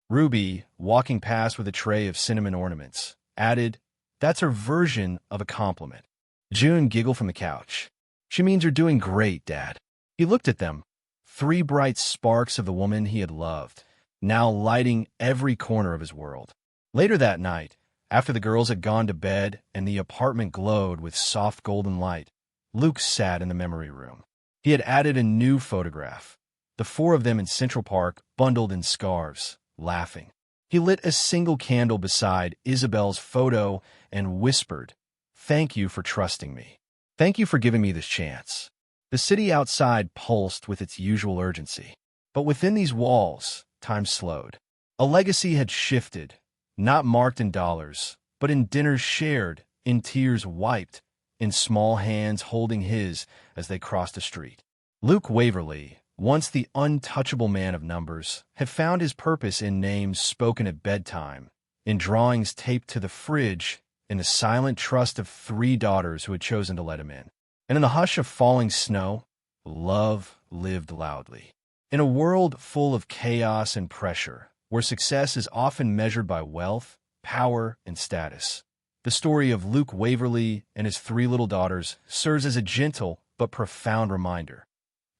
Ruby, walking past with a tray of cinnamon ornaments, added, that's her version of a compliment. June giggled from the couch. She means you're doing great, Dad. He looked at them, 3 bright sparks of the woman he had loved, now lighting every corner of his world. Later that night, after the girls had gone to bed and the apartment glowed with soft golden light, Luke sat in the memory room. He had added a new photograph, the 4 of them in Central Park, bundled in scarves, laughing. He lit a single candle beside Isabel's photo and whispered, "Thank you for trusting me. Thank you for giving me this chance." The city outside pulsed with its usual urgency. But within these walls, time slowed. A legacy had shifted, not marked in dollars, but in dinners shared, in tears wiped, in small hands holding his as they crossed a street. Luke Waverly, once the untouchable man of numbers, had found his purpose in names spoken at bedtime, in drawings taped to the fridge, in the silent trust of 3 daughters who had chosen to let him in. And in the hush of falling snow, love lived loudly. In a world full of chaos and pressure, where success is often measured by wealth, power, and status, the story of Luke Waverly and his 3 little daughters serves as a gentle but profound reminder.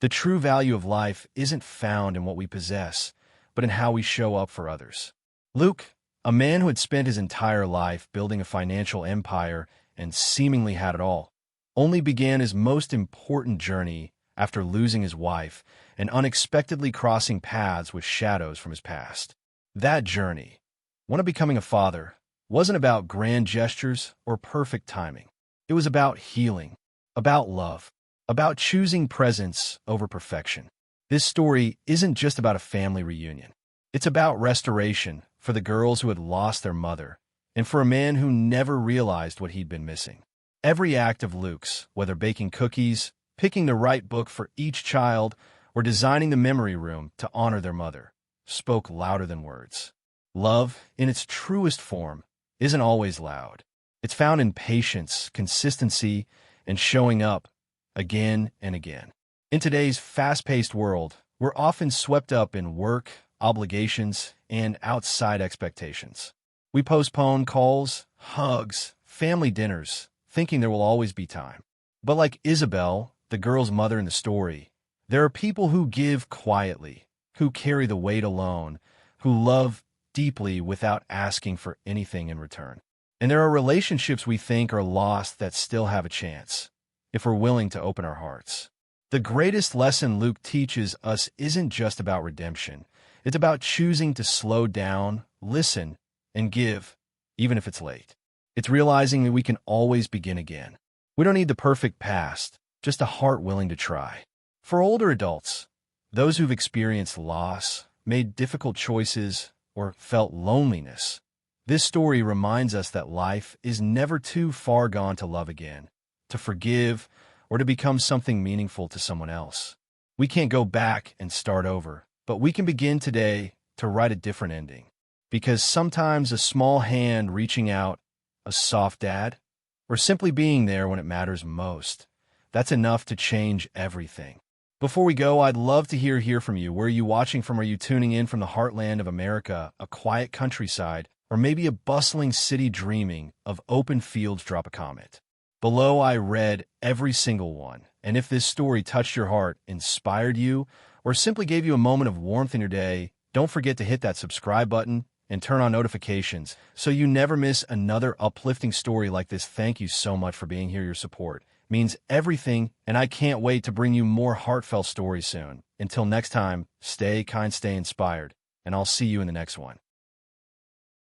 The true value of life isn't found in what we possess, but in how we show up for others. Luke, a man who had spent his entire life building a financial empire and seemingly had it all, only began his most important journey after losing his wife and unexpectedly crossing paths with shadows from his past. That journey, one of becoming a father, wasn't about grand gestures or perfect timing. It was about healing, about love, about choosing presence over perfection. This story isn't just about a family reunion. It's about restoration for the girls who had lost their mother and for a man who never realized what he'd been missing. Every act of Luke's, whether baking cookies, picking the right book for each child, or designing the memory room to honor their mother, spoke louder than words. Love, in its truest form, isn't always loud. It's found in patience, consistency, and showing up again and again. In today's fast-paced world, we're often swept up in work, obligations, and outside expectations. We postpone calls, hugs, family dinners, thinking there will always be time. But like Isabel, the girl's mother in the story, there are people who give quietly, who carry the weight alone, who love deeply without asking for anything in return. And there are relationships we think are lost that still have a chance, if we're willing to open our hearts. The greatest lesson Luke teaches us isn't just about redemption. It's about choosing to slow down, listen, and give, even if it's late. It's realizing that we can always begin again. We don't need the perfect past, just a heart willing to try. For older adults, those who've experienced loss, made difficult choices, or felt loneliness, this story reminds us that life is never too far gone to love again, to forgive, or to become something meaningful to someone else. We can't go back and start over, but we can begin today to write a different ending. Because sometimes a small hand reaching out, a soft dad, or simply being there when it matters most, that's enough to change everything. Before we go, I'd love to hear from you. Where are you watching from? Are you tuning in from the heartland of America, a quiet countryside, or maybe a bustling city dreaming of open fields? Drop a comment. Below, I read every single one, and if this story touched your heart, inspired you, or simply gave you a moment of warmth in your day, don't forget to hit that subscribe button and turn on notifications so you never miss another uplifting story like this. Thank you so much for being here. Your support means everything, and I can't wait to bring you more heartfelt stories soon. Until next time, stay kind, stay inspired, and I'll see you in the next one.